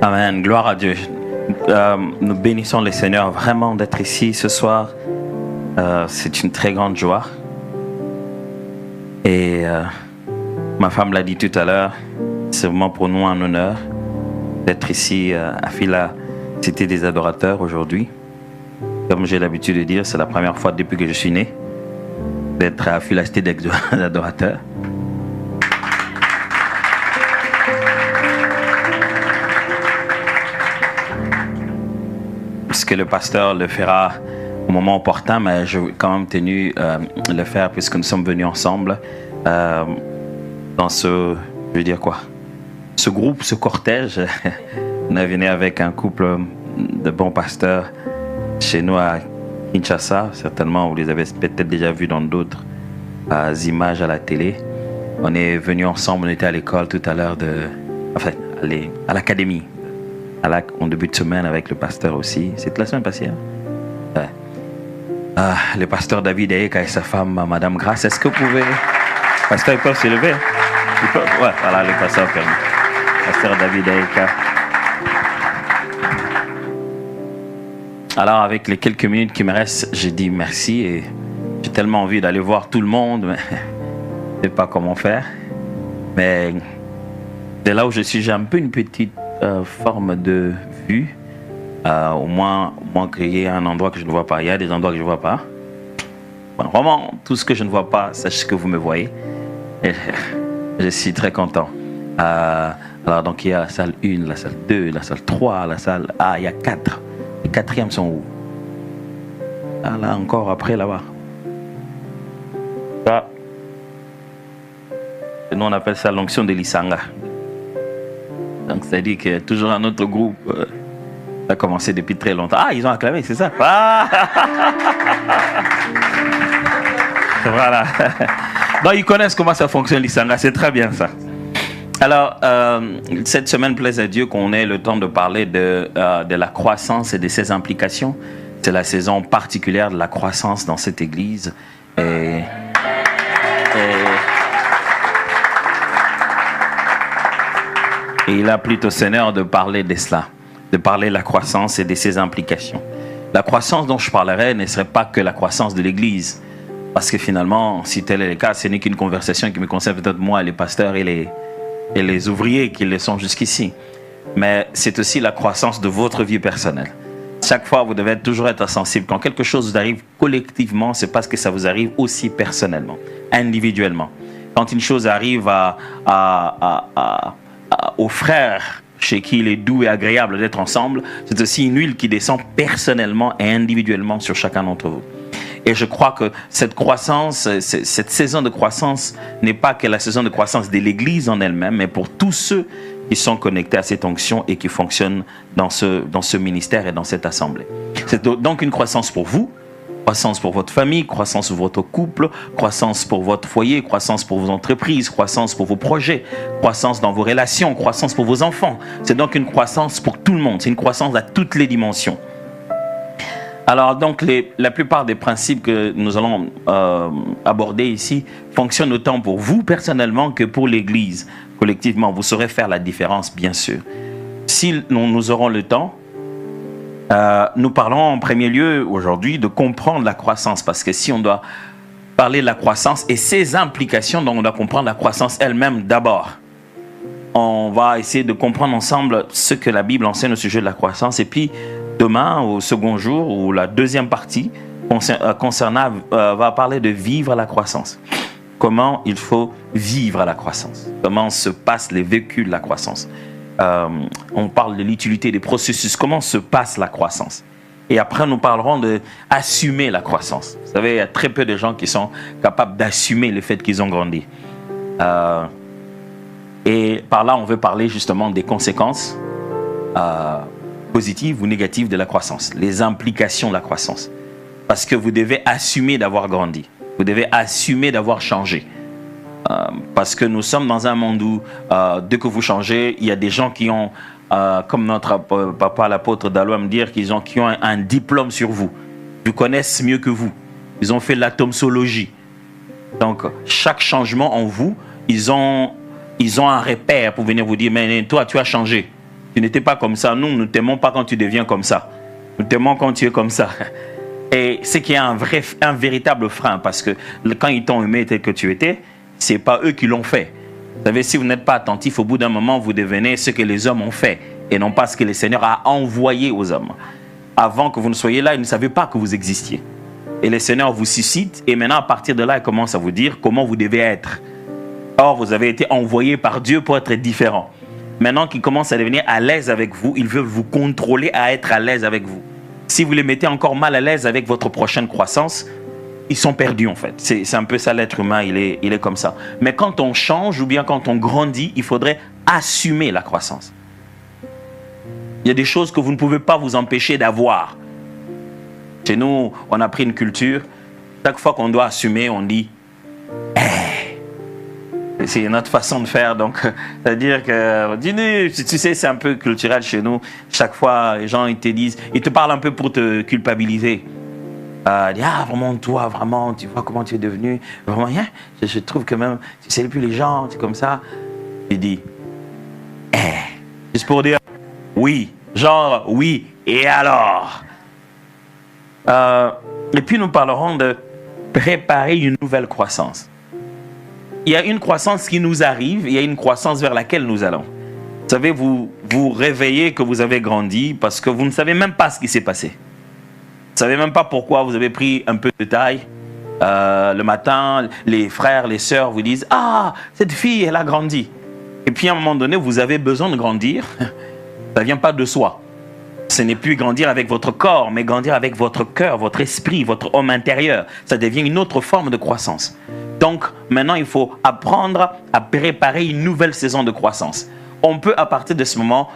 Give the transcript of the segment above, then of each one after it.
Amen, gloire à Dieu. Nous bénissons le Seigneur vraiment d'être ici ce soir. C'est une très grande joie. Et ma femme l'a dit tout à l'heure, c'est vraiment pour nous un honneur d'être ici à Fila Cité des Adorateurs aujourd'hui. Comme j'ai l'habitude de dire, c'est la première fois depuis que je suis né d'être à Fila Cité des Adorateurs. Puisque le pasteur le fera au moment opportun, mais j'ai quand même tenu le faire puisque nous sommes venus ensemble dans ce, je veux dire quoi, ce groupe, ce cortège. On est venu avec un couple de bons pasteurs chez nous à Kinshasa. Certainement, vous les avez peut-être déjà vus dans d'autres images à la télé. On est venus ensemble, on était à l'école tout à l'heure, à l'académie. En début de semaine avec le pasteur aussi. C'était la semaine passée. Hein? Ouais. Le pasteur David Aïka et sa femme, Madame Grace. Est-ce que vous pouvez... Pasteur, ils peuvent s'élever. Ouais, voilà, le pasteur permis. Pasteur David Aïka. Alors, avec les quelques minutes qui me restent, j'ai dit merci et j'ai tellement envie d'aller voir tout le monde, mais je ne sais pas comment faire. Mais de là où je suis, j'ai un peu une petite forme de vue, au moins qu'il y ait un endroit que je ne vois pas. Il y a des endroits que je ne vois pas. Bon, vraiment, tout ce que je ne vois pas, sachez que vous me voyez. Et je suis très content. Alors, donc, il y a la salle 1, la salle 2, la salle 3, la salle... il y a 4. Les quatrièmes sont où? Là, encore après, là-bas. Là. Et nous, on appelle ça l'onction de l'Isanga. Donc, c'est-à-dire qu'il y a toujours un autre groupe qui a commencé depuis très longtemps. Ils ont acclamé, c'est ça? Voilà. Donc, ils connaissent comment ça fonctionne, l'Isanga. C'est très bien, ça. Alors, cette semaine, plaise à Dieu qu'on ait le temps de parler de la croissance et de ses implications. C'est la saison particulière de la croissance dans cette église. Et il a plu au Seigneur de parler de cela, de parler de la croissance et de ses implications. La croissance dont je parlerai ne serait pas que la croissance de l'Église, parce que finalement, si tel est le cas, ce n'est qu'une conversation qui me concerne peut-être moi, les pasteurs et les ouvriers qui le sont jusqu'ici. Mais c'est aussi la croissance de votre vie personnelle. Chaque fois, vous devez toujours être sensible. Quand quelque chose vous arrive collectivement, c'est parce que ça vous arrive aussi personnellement, individuellement. Quand une chose arrive aux frères chez qui il est doux et agréable d'être ensemble, c'est aussi une huile qui descend personnellement et individuellement sur chacun d'entre vous. Et je crois que cette croissance, cette saison de croissance n'est pas que la saison de croissance de l'Église en elle-même, mais pour tous ceux qui sont connectés à cette onction et qui fonctionnent dans ce ministère et dans cette assemblée. C'est donc une croissance pour vous, croissance pour votre famille, croissance pour votre couple, croissance pour votre foyer, croissance pour vos entreprises, croissance pour vos projets, croissance dans vos relations, croissance pour vos enfants. C'est donc une croissance pour tout le monde, c'est une croissance à toutes les dimensions. Alors donc la plupart des principes que nous allons aborder ici fonctionnent autant pour vous personnellement que pour l'Église. Collectivement, vous saurez faire la différence, bien sûr. Si nous aurons le temps, nous parlons en premier lieu aujourd'hui de comprendre la croissance, parce que si on doit parler de la croissance et ses implications, donc on doit comprendre la croissance elle-même d'abord. On va essayer de comprendre ensemble ce que la Bible enseigne au sujet de la croissance, et puis demain, au second jour, ou la deuxième partie va parler de vivre la croissance. Comment il faut vivre la croissance, comment se passent les vécus de la croissance. On parle de l'utilité des processus, comment se passe la croissance. Et après, nous parlerons d'assumer la croissance. Vous savez, il y a très peu de gens qui sont capables d'assumer le fait qu'ils ont grandi. Et par là, on veut parler justement des conséquences positives ou négatives de la croissance, les implications de la croissance. Parce que vous devez assumer d'avoir grandi. Vous devez assumer d'avoir changé. Parce que nous sommes dans un monde où, dès que vous changez, il y a des gens qui ont, comme notre papa l'apôtre Dallois me dire, qui ont un diplôme sur vous. Ils connaissent mieux que vous. Ils ont fait l'atomsologie. Donc, chaque changement en vous, ils ont un repère pour venir vous dire, mais toi, tu as changé. Tu n'étais pas comme ça. Nous ne t'aimons pas quand tu deviens comme ça. Nous t'aimons quand tu es comme ça. Et c'est qu'il y a un véritable frein, parce que quand ils t'ont aimé tel que tu étais, ce n'est pas eux qui l'ont fait. Vous savez, si vous n'êtes pas attentif, au bout d'un moment, vous devenez ce que les hommes ont fait et non pas ce que le Seigneur a envoyé aux hommes. Avant que vous ne soyez là, ils ne savaient pas que vous existiez. Et le Seigneur vous suscite et maintenant, à partir de là, il commence à vous dire comment vous devez être. Or, vous avez été envoyé par Dieu pour être différent. Maintenant qu'ils commencent à devenir à l'aise avec vous, ils veulent vous contrôler à être à l'aise avec vous. Si vous les mettez encore mal à l'aise avec votre prochaine croissance, ils sont perdus en fait. C'est un peu ça, l'être humain, il est comme ça. Mais quand on change ou bien quand on grandit, il faudrait assumer la croissance. Il y a des choses que vous ne pouvez pas vous empêcher d'avoir. Chez nous, on a pris une culture. Chaque fois qu'on doit assumer, on dit « Eh ». C'est notre façon de faire. Donc, c'est-à-dire que, tu sais, c'est un peu culturel chez nous. Chaque fois, les gens, ils te parlent un peu pour te culpabiliser. Ah, vraiment, toi, vraiment, tu vois comment tu es devenu. Vraiment, je trouve que même, tu ne sais plus les gens, tu es comme ça. Il dit « Eh ». Juste pour dire oui, genre oui, et alors et puis nous parlerons de préparer une nouvelle croissance. Il y a une croissance qui nous arrive, il y a une croissance vers laquelle nous allons. Vous savez, vous vous réveillez que vous avez grandi parce que vous ne savez même pas ce qui s'est passé. Vous ne savez même pas pourquoi vous avez pris un peu de taille. Le matin, les frères, les sœurs vous disent « Ah, cette fille, elle a grandi ». Et puis à un moment donné, vous avez besoin de grandir. Ça ne vient pas de soi. Ce n'est plus grandir avec votre corps, mais grandir avec votre cœur, votre esprit, votre homme intérieur. Ça devient une autre forme de croissance. Donc, maintenant, il faut apprendre à préparer une nouvelle saison de croissance. On peut, à partir de ce moment,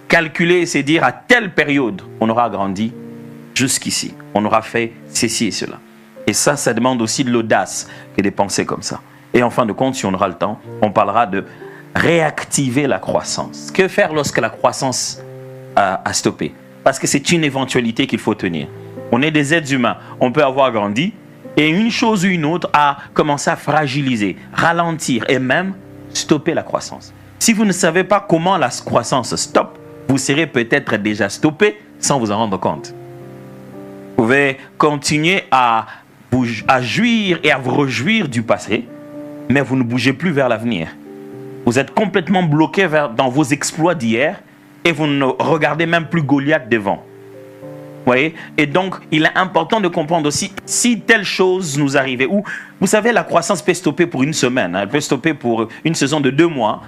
calculer et se dire à telle période, on aura grandi jusqu'ici. On aura fait ceci et cela. Et ça demande aussi de l'audace que des pensées comme ça. Et en fin de compte, si on aura le temps, on parlera de réactiver la croissance. Que faire lorsque la croissance a stoppé? Parce que c'est une éventualité qu'il faut tenir. On est des êtres humains. On peut avoir grandi et une chose ou une autre a commencé à fragiliser, ralentir et même stopper la croissance. Si vous ne savez pas comment la croissance stoppe, vous serez peut-être déjà stoppé sans vous en rendre compte. Vous pouvez continuer à jouir et à vous réjouir du passé, mais vous ne bougez plus vers l'avenir. Vous êtes complètement bloqué dans vos exploits d'hier et vous ne regardez même plus Goliath devant. Vous voyez? Et donc, il est important de comprendre aussi si telle chose nous arrivait. Ou, vous savez, la croissance peut stopper pour une semaine. Elle peut stopper pour une saison de 2 mois.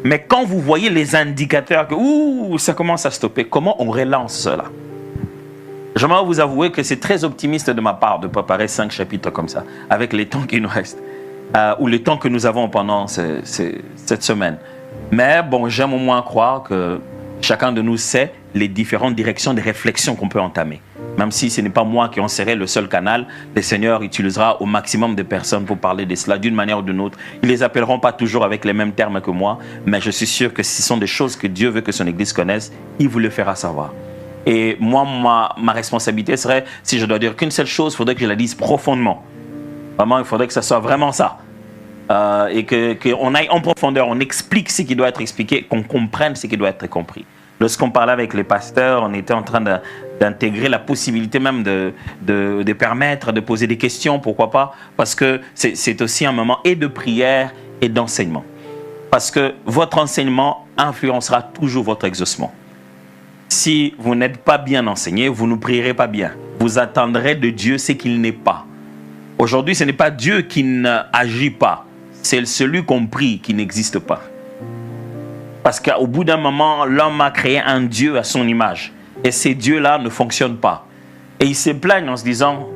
Mais quand vous voyez les indicateurs que ça commence à stopper, comment on relance cela? J'aimerais vous avouer que c'est très optimiste de ma part de préparer 5 chapitres comme ça, avec les temps qui nous restent. Ou le temps que nous avons pendant cette semaine. Mais bon, j'aime au moins croire que chacun de nous sait les différentes directions de réflexion qu'on peut entamer. Même si ce n'est pas moi qui en serai le seul canal, le Seigneur utilisera au maximum de personnes pour parler de cela d'une manière ou d'une autre. Ils ne les appelleront pas toujours avec les mêmes termes que moi, mais je suis sûr que ce sont des choses que Dieu veut que son Église connaisse, il vous le fera savoir. Et moi, ma responsabilité serait, si je dois dire qu'une seule chose, il faudrait que je la dise profondément. Vraiment, il faudrait que ce soit vraiment ça. Et qu'on aille en profondeur, on explique ce qui doit être expliqué, qu'on comprenne ce qui doit être compris. Lorsqu'on parlait avec les pasteurs, on était en train d'intégrer la possibilité même de permettre de poser des questions, pourquoi pas, parce que c'est aussi un moment et de prière et d'enseignement. Parce que votre enseignement influencera toujours votre exaucement. Si vous n'êtes pas bien enseigné, vous ne prierez pas bien. Vous attendrez de Dieu ce qu'il n'est pas. Aujourd'hui, ce n'est pas Dieu qui n'agit pas. C'est celui qu'on prie qui n'existe pas. Parce qu'au bout d'un moment, l'homme a créé un Dieu à son image. Et ces dieux-là ne fonctionnent pas. Et ils se plaignent en se disant,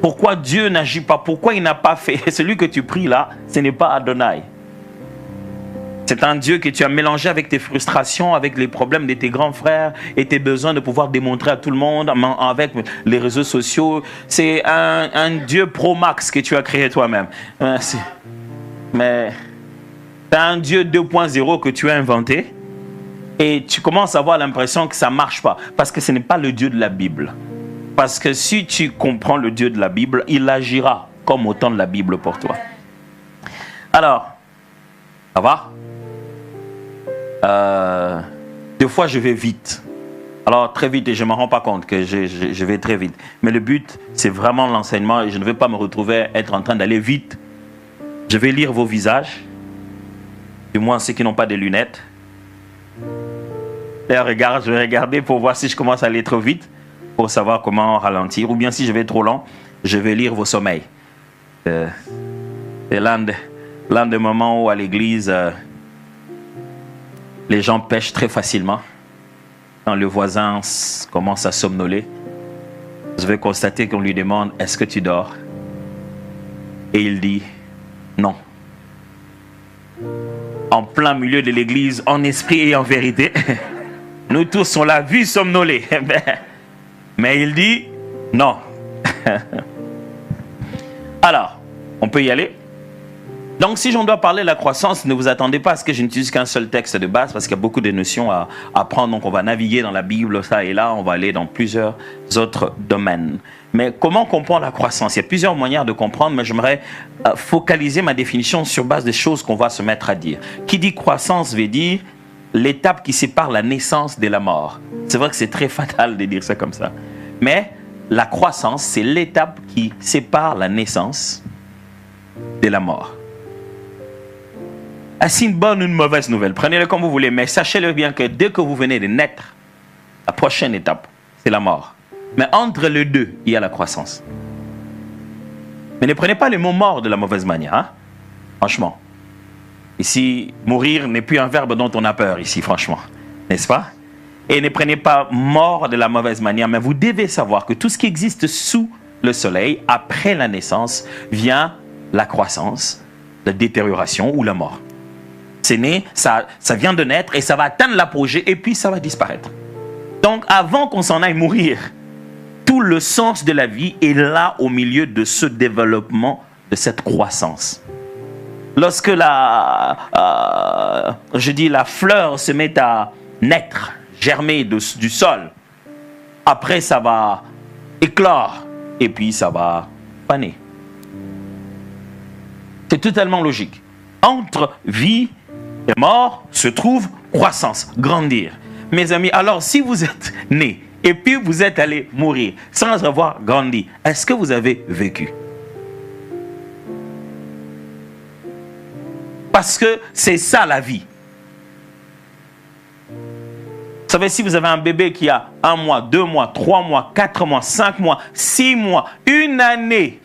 pourquoi Dieu n'agit pas? Pourquoi il n'a pas fait? Celui que tu pries là, ce n'est pas Adonai. C'est un Dieu que tu as mélangé avec tes frustrations, avec les problèmes de tes grands frères et tes besoins de pouvoir démontrer à tout le monde avec les réseaux sociaux. C'est un Dieu pro-max que tu as créé toi-même. Mais c'est un Dieu 2.0 que tu as inventé et tu commences à avoir l'impression que ça ne marche pas parce que ce n'est pas le Dieu de la Bible. Parce que si tu comprends le Dieu de la Bible, il agira comme au temps de la Bible pour toi. Alors, ça va? des fois je vais vite. Alors très vite, et je ne me rends pas compte que je vais très vite. Mais le but, c'est vraiment l'enseignement et je ne veux pas me retrouver être en train d'aller vite. Je vais lire vos visages, du moins ceux qui n'ont pas de lunettes. Et je vais regarder pour voir si je commence à aller trop vite, pour savoir comment ralentir. Ou bien si je vais trop lent, je vais lire vos sommeils. C'est l'un des moments où à l'église, les gens pêchent très facilement. Quand le voisin commence à somnoler, je vais constater qu'on lui demande « Est-ce que tu dors ?» Et il dit « Non ». En plein milieu de l'église, en esprit et en vérité, nous tous on l'a vu somnoler. Mais il dit « Non ». Alors, on peut y aller. Donc, si j'en dois parler de la croissance, ne vous attendez pas à ce que je n'utilise qu'un seul texte de base, parce qu'il y a beaucoup de notions à apprendre. Donc, on va naviguer dans la Bible, ça et là, on va aller dans plusieurs autres domaines. Mais comment comprendre la croissance? Il y a plusieurs manières de comprendre, mais j'aimerais focaliser ma définition sur base des choses qu'on va se mettre à dire. Qui dit croissance veut dire l'étape qui sépare la naissance de la mort. C'est vrai que c'est très fatal de dire ça comme ça. Mais la croissance, c'est l'étape qui sépare la naissance de la mort. Est-ce une bonne ou une mauvaise nouvelle? Prenez-le comme vous voulez, mais sachez-le bien que dès que vous venez de naître, la prochaine étape, c'est la mort. Mais entre les deux, il y a la croissance. Mais ne prenez pas le mot mort de la mauvaise manière, hein? Franchement. Ici, mourir n'est plus un verbe dont on a peur ici, franchement. N'est-ce pas? Et ne prenez pas mort de la mauvaise manière, mais vous devez savoir que tout ce qui existe sous le soleil, après la naissance, vient la croissance, la détérioration ou la mort. C'est né, ça vient de naître et ça va atteindre l'apogée et puis ça va disparaître. Donc avant qu'on s'en aille mourir, tout le sens de la vie est là au milieu de ce développement, de cette croissance. Lorsque la fleur se met à naître, germer du sol, après ça va éclore et puis ça va faner. C'est totalement logique. Entre vie et mort se trouve croissance, grandir. Mes amis, alors si vous êtes nés et puis vous êtes allés mourir sans avoir grandi, est-ce que vous avez vécu? Parce que c'est ça la vie. Vous savez, si vous avez un bébé qui a 1 mois, 2 mois, 3 mois, 4 mois, 5 mois, 6 mois, 1 année,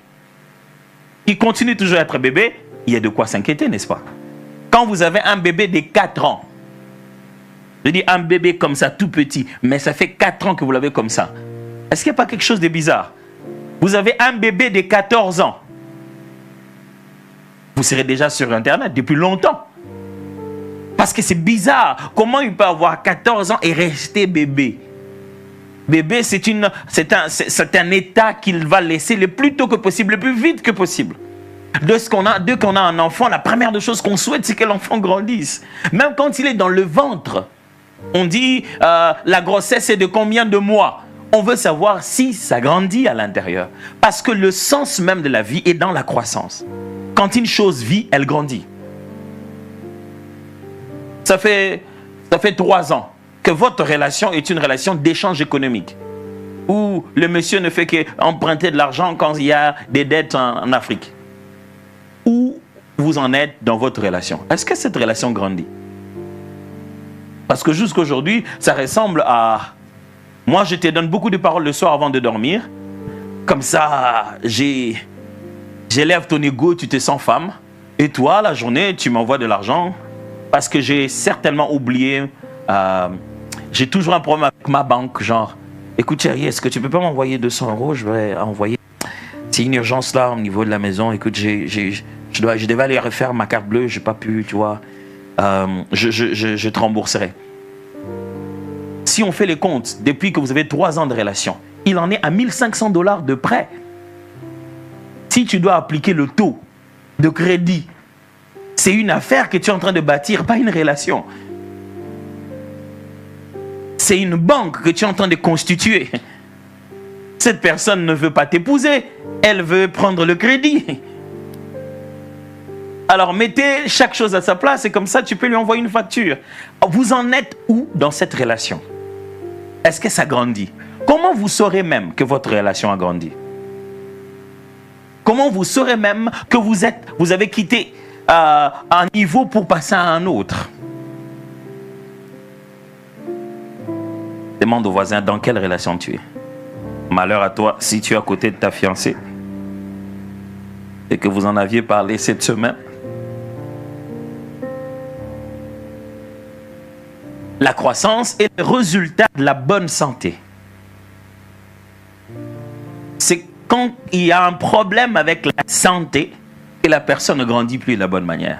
qui continue toujours à être bébé, il y a de quoi s'inquiéter, n'est-ce pas? Quand vous avez un bébé de 4 ans, je dis un bébé comme ça, tout petit, mais ça fait 4 ans que vous l'avez comme ça. Est-ce qu'il n'y a pas quelque chose de bizarre? Vous avez un bébé de 14 ans. Vous serez déjà sur Internet depuis longtemps. Parce que c'est bizarre. Comment il peut avoir 14 ans et rester bébé? Bébé, c'est un état qu'il va laisser le plus tôt que possible, le plus vite que possible. Dès qu'on a un enfant, la première des choses qu'on souhaite, c'est que l'enfant grandisse. Même quand il est dans le ventre, on dit la grossesse est de combien de mois? On veut savoir si ça grandit à l'intérieur. Parce que le sens même de la vie est dans la croissance. Quand une chose vit, elle grandit. Ça fait 3 ans que votre relation est une relation d'échange économique. Où le monsieur ne fait qu'emprunter de l'argent quand il y a des dettes en Afrique. Où vous en êtes dans votre relation? Est-ce que cette relation grandit? Parce que jusqu'à aujourd'hui, ça ressemble à... Moi, je te donne beaucoup de paroles le soir avant de dormir. Comme ça, j'élève ton ego, tu te sens femme. Et toi, la journée, tu m'envoies de l'argent. Parce que j'ai certainement oublié... j'ai toujours un problème avec ma banque. Genre, écoute chérie, est-ce que tu peux pas m'envoyer 200 €? Je vais envoyer... C'est une urgence là au niveau de la maison. Écoute, je devais aller refaire ma carte bleue. J'ai pas pu, tu vois. Je te rembourserai. Si on fait les comptes, depuis que vous avez 3 ans de relation, il en est à 1 500 $ de prêt. Si tu dois appliquer le taux de crédit, c'est une affaire que tu es en train de bâtir, pas une relation. C'est une banque que tu es en train de constituer. Cette personne ne veut pas t'épouser, elle veut prendre le crédit. Alors mettez chaque chose à sa place et comme ça tu peux lui envoyer une facture. Vous en êtes où dans cette relation? Est-ce que ça grandit? Comment vous saurez même que votre relation a grandi? Comment vous saurez même que vous avez quitté un niveau pour passer à un autre? Demande au voisin dans quelle relation tu es. Malheur à toi si tu es à côté de ta fiancée et que vous en aviez parlé cette semaine. La croissance est le résultat de la bonne santé. C'est quand il y a un problème avec la santé que la personne ne grandit plus de la bonne manière.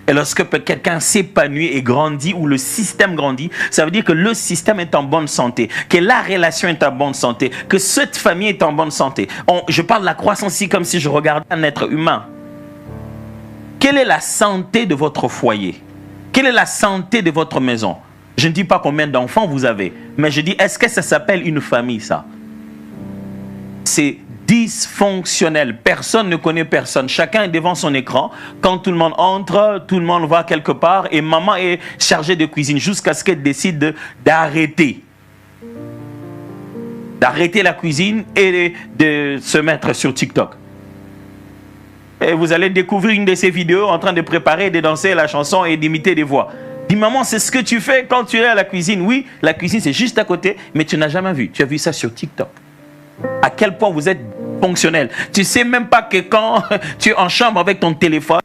Et lorsque quelqu'un s'épanouit et grandit, ou le système grandit, ça veut dire que le système est en bonne santé, que la relation est en bonne santé, que cette famille est en bonne santé. Je parle de la croissance ici comme si je regardais un être humain. Quelle est la santé de votre foyer? Quelle est la santé de votre maison? Je ne dis pas combien d'enfants vous avez, mais je dis, est-ce que ça s'appelle une famille, ça? C'est dysfonctionnel. Personne ne connaît personne. Chacun est devant son écran. Quand tout le monde entre, tout le monde va quelque part et maman est chargée de cuisine jusqu'à ce qu'elle décide d'arrêter. D'arrêter la cuisine et de se mettre sur TikTok. Et vous allez découvrir une de ces vidéos en train de préparer, de danser la chanson et d'imiter des voix. Dis maman, c'est ce que tu fais quand tu es à la cuisine. Oui, la cuisine c'est juste à côté, mais tu n'as jamais vu. Tu as vu ça sur TikTok. À quel point vous êtes fonctionnel. Tu sais même pas que quand tu es en chambre avec ton téléphone,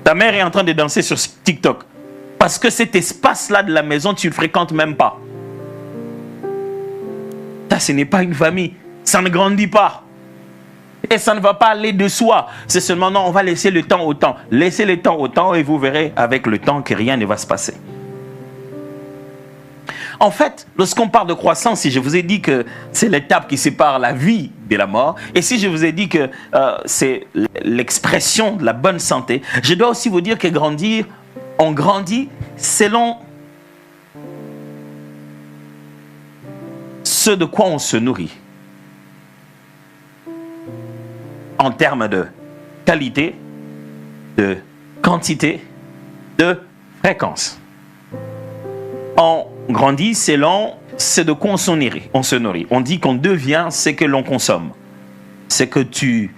ta mère est en train de danser sur TikTok. Parce que cet espace-là de la maison, tu ne le fréquentes même pas. Ça, ce n'est pas une famille. Ça ne grandit pas. Et ça ne va pas aller de soi. C'est seulement, non, on va laisser le temps au temps. Laissez le temps au temps et vous verrez avec le temps que rien ne va se passer. En fait, lorsqu'on parle de croissance, si je vous ai dit que c'est l'étape qui sépare la vie de la mort, et si je vous ai dit que c'est l'expression de la bonne santé, je dois aussi vous dire que grandir, on grandit selon ce de quoi on se nourrit. En termes de qualité, de quantité, de fréquence. On grandit selon ce de quoi on se nourrit. On dit qu'on devient ce que l'on consomme. Ce que tu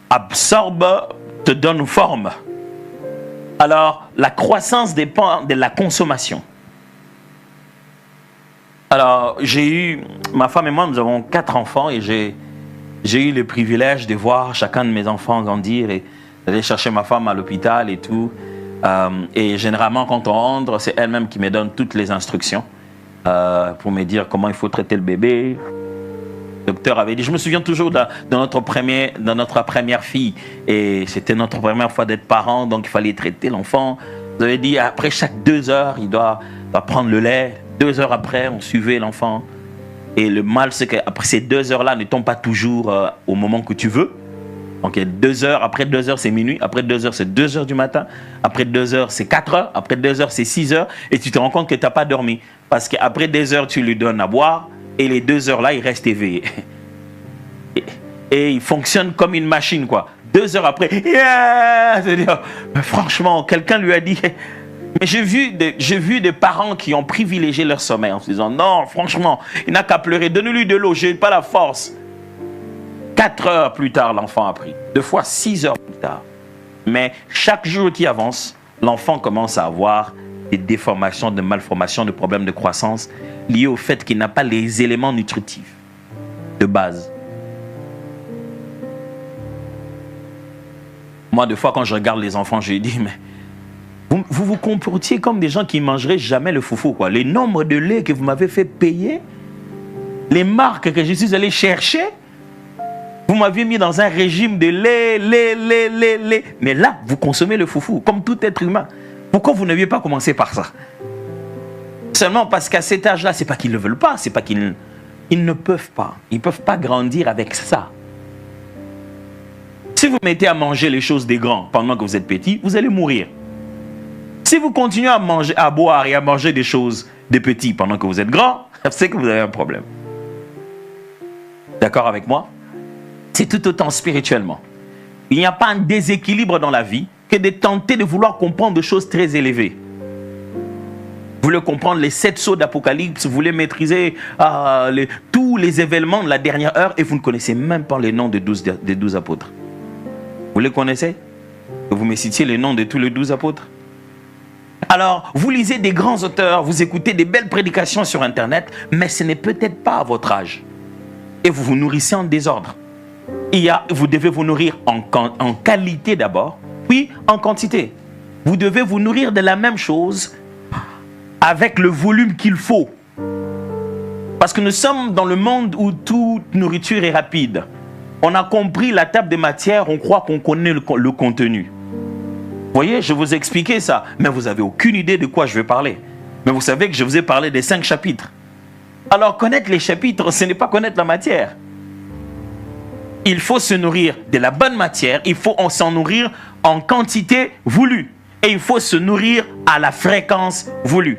absorbes te donne forme. Alors, la croissance dépend de la consommation. Alors, ma femme et moi, nous avons 4 enfants et j'ai eu le privilège de voir chacun de mes enfants grandir et d'aller chercher ma femme à l'hôpital et tout. Et généralement, quand on rentre, c'est elle-même qui me donne toutes les instructions pour me dire comment il faut traiter le bébé. Le docteur avait dit, je me souviens toujours de notre première fille, et c'était notre première fois d'être parent, donc il fallait traiter l'enfant. Vous avez dit, après chaque 2 heures, il doit prendre le lait. 2 heures après, on suivait l'enfant. Et le mal, c'est qu'après ces 2 heures-là ne tombent pas toujours au moment que tu veux. Donc, 2 heures, après 2 heures, c'est minuit. Après 2 heures, c'est 2 heures du matin. Après 2 heures, c'est 4 heures. Après 2 heures, c'est 6 heures. Et tu te rends compte que tu n'as pas dormi. Parce qu'après 2 heures, tu lui donnes à boire. Et les 2 heures-là, il reste éveillé. Et il fonctionne comme une machine, quoi. 2 heures après, yeah! C'est-à-dire, franchement, quelqu'un lui a dit... Mais j'ai vu des parents qui ont privilégié leur sommeil en se disant, non, franchement, il n'a qu'à pleurer. Donnez-lui de l'eau, je n'ai pas la force. 4 heures plus tard, l'enfant a pris. 2 fois 6 heures plus tard. Mais chaque jour qui avance, l'enfant commence à avoir des déformations, des malformations, des problèmes de croissance liés au fait qu'il n'a pas les éléments nutritifs de base. Moi, des fois, quand je regarde les enfants, je dis, mais vous vous comportiez comme des gens qui ne mangeraient jamais le foufou, quoi. Les nombres de lait que vous m'avez fait payer, les marques que je suis allé chercher, vous m'aviez mis dans un régime de lait. Mais là, vous consommez le foufou, comme tout être humain. Pourquoi vous n'aviez pas commencé par ça? Seulement parce qu'à cet âge-là, ce n'est pas qu'ils ne le veulent pas, c'est pas qu'ils ne peuvent pas. Ils ne peuvent pas grandir avec ça. Si vous mettez à manger les choses des grands pendant que vous êtes petit, vous allez mourir. Si vous continuez à manger, à boire et à manger des choses des petits pendant que vous êtes grand, c'est que vous avez un problème. D'accord avec moi? C'est tout autant spirituellement. Il n'y a pas un déséquilibre dans la vie que de tenter de vouloir comprendre des choses très élevées. Vous voulez comprendre les 7 sceaux d'Apocalypse, vous voulez maîtriser tous les événements de la dernière heure et vous ne connaissez même pas les noms des 12 apôtres. Vous les connaissez? Vous me citiez les noms de tous les 12 apôtres? Alors, vous lisez des grands auteurs, vous écoutez des belles prédications sur Internet, mais ce n'est peut-être pas à votre âge. Et vous vous nourrissez en désordre. Vous devez vous nourrir en qualité d'abord, puis en quantité. Vous devez vous nourrir de la même chose avec le volume qu'il faut. Parce que nous sommes dans le monde où toute nourriture est rapide. On a compris la table des matières, on croit qu'on connaît le contenu. Vous voyez, je vous ai expliqué ça, mais vous n'avez aucune idée de quoi je vais parler. Mais vous savez que je vous ai parlé des 5 chapitres. Alors, connaître les chapitres, ce n'est pas connaître la matière. Il faut se nourrir de la bonne matière, il faut s'en nourrir en quantité voulue. Et il faut se nourrir à la fréquence voulue.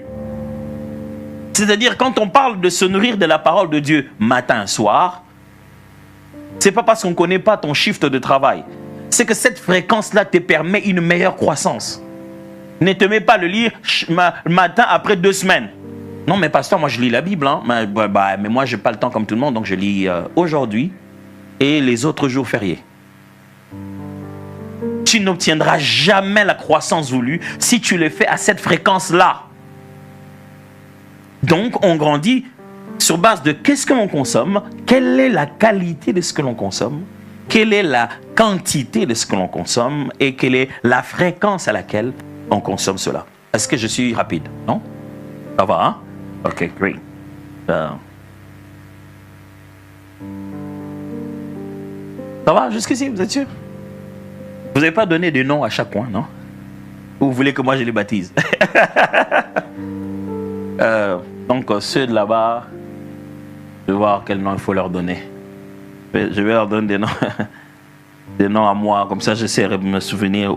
C'est-à-dire, quand on parle de se nourrir de la parole de Dieu matin, soir, ce n'est pas parce qu'on ne connaît pas ton shift de travail. C'est que cette fréquence-là te permet une meilleure croissance. Ne te mets pas à le lire matin après 2 semaines. Non, mais pasteur, moi je lis la Bible. Hein. Mais moi, je n'ai pas le temps comme tout le monde, donc je lis aujourd'hui et les autres jours fériés. Tu n'obtiendras jamais la croissance voulue si tu le fais à cette fréquence-là. Donc, on grandit sur base de qu'est-ce que l'on consomme, quelle est la qualité de ce que l'on consomme, quelle est la quantité de ce que l'on consomme et quelle est la fréquence à laquelle on consomme cela. Est-ce que je suis rapide? Non? Ça va, hein? Ok, great. Ça va jusqu'ici, vous êtes sûr? Vous n'avez pas donné de nom à chaque coin, non? Ou vous voulez que moi je les baptise? Donc ceux de là-bas, je vais voir quel nom il faut leur donner. Je vais leur donner des noms, des noms à moi, comme ça j'essaierai de me souvenir.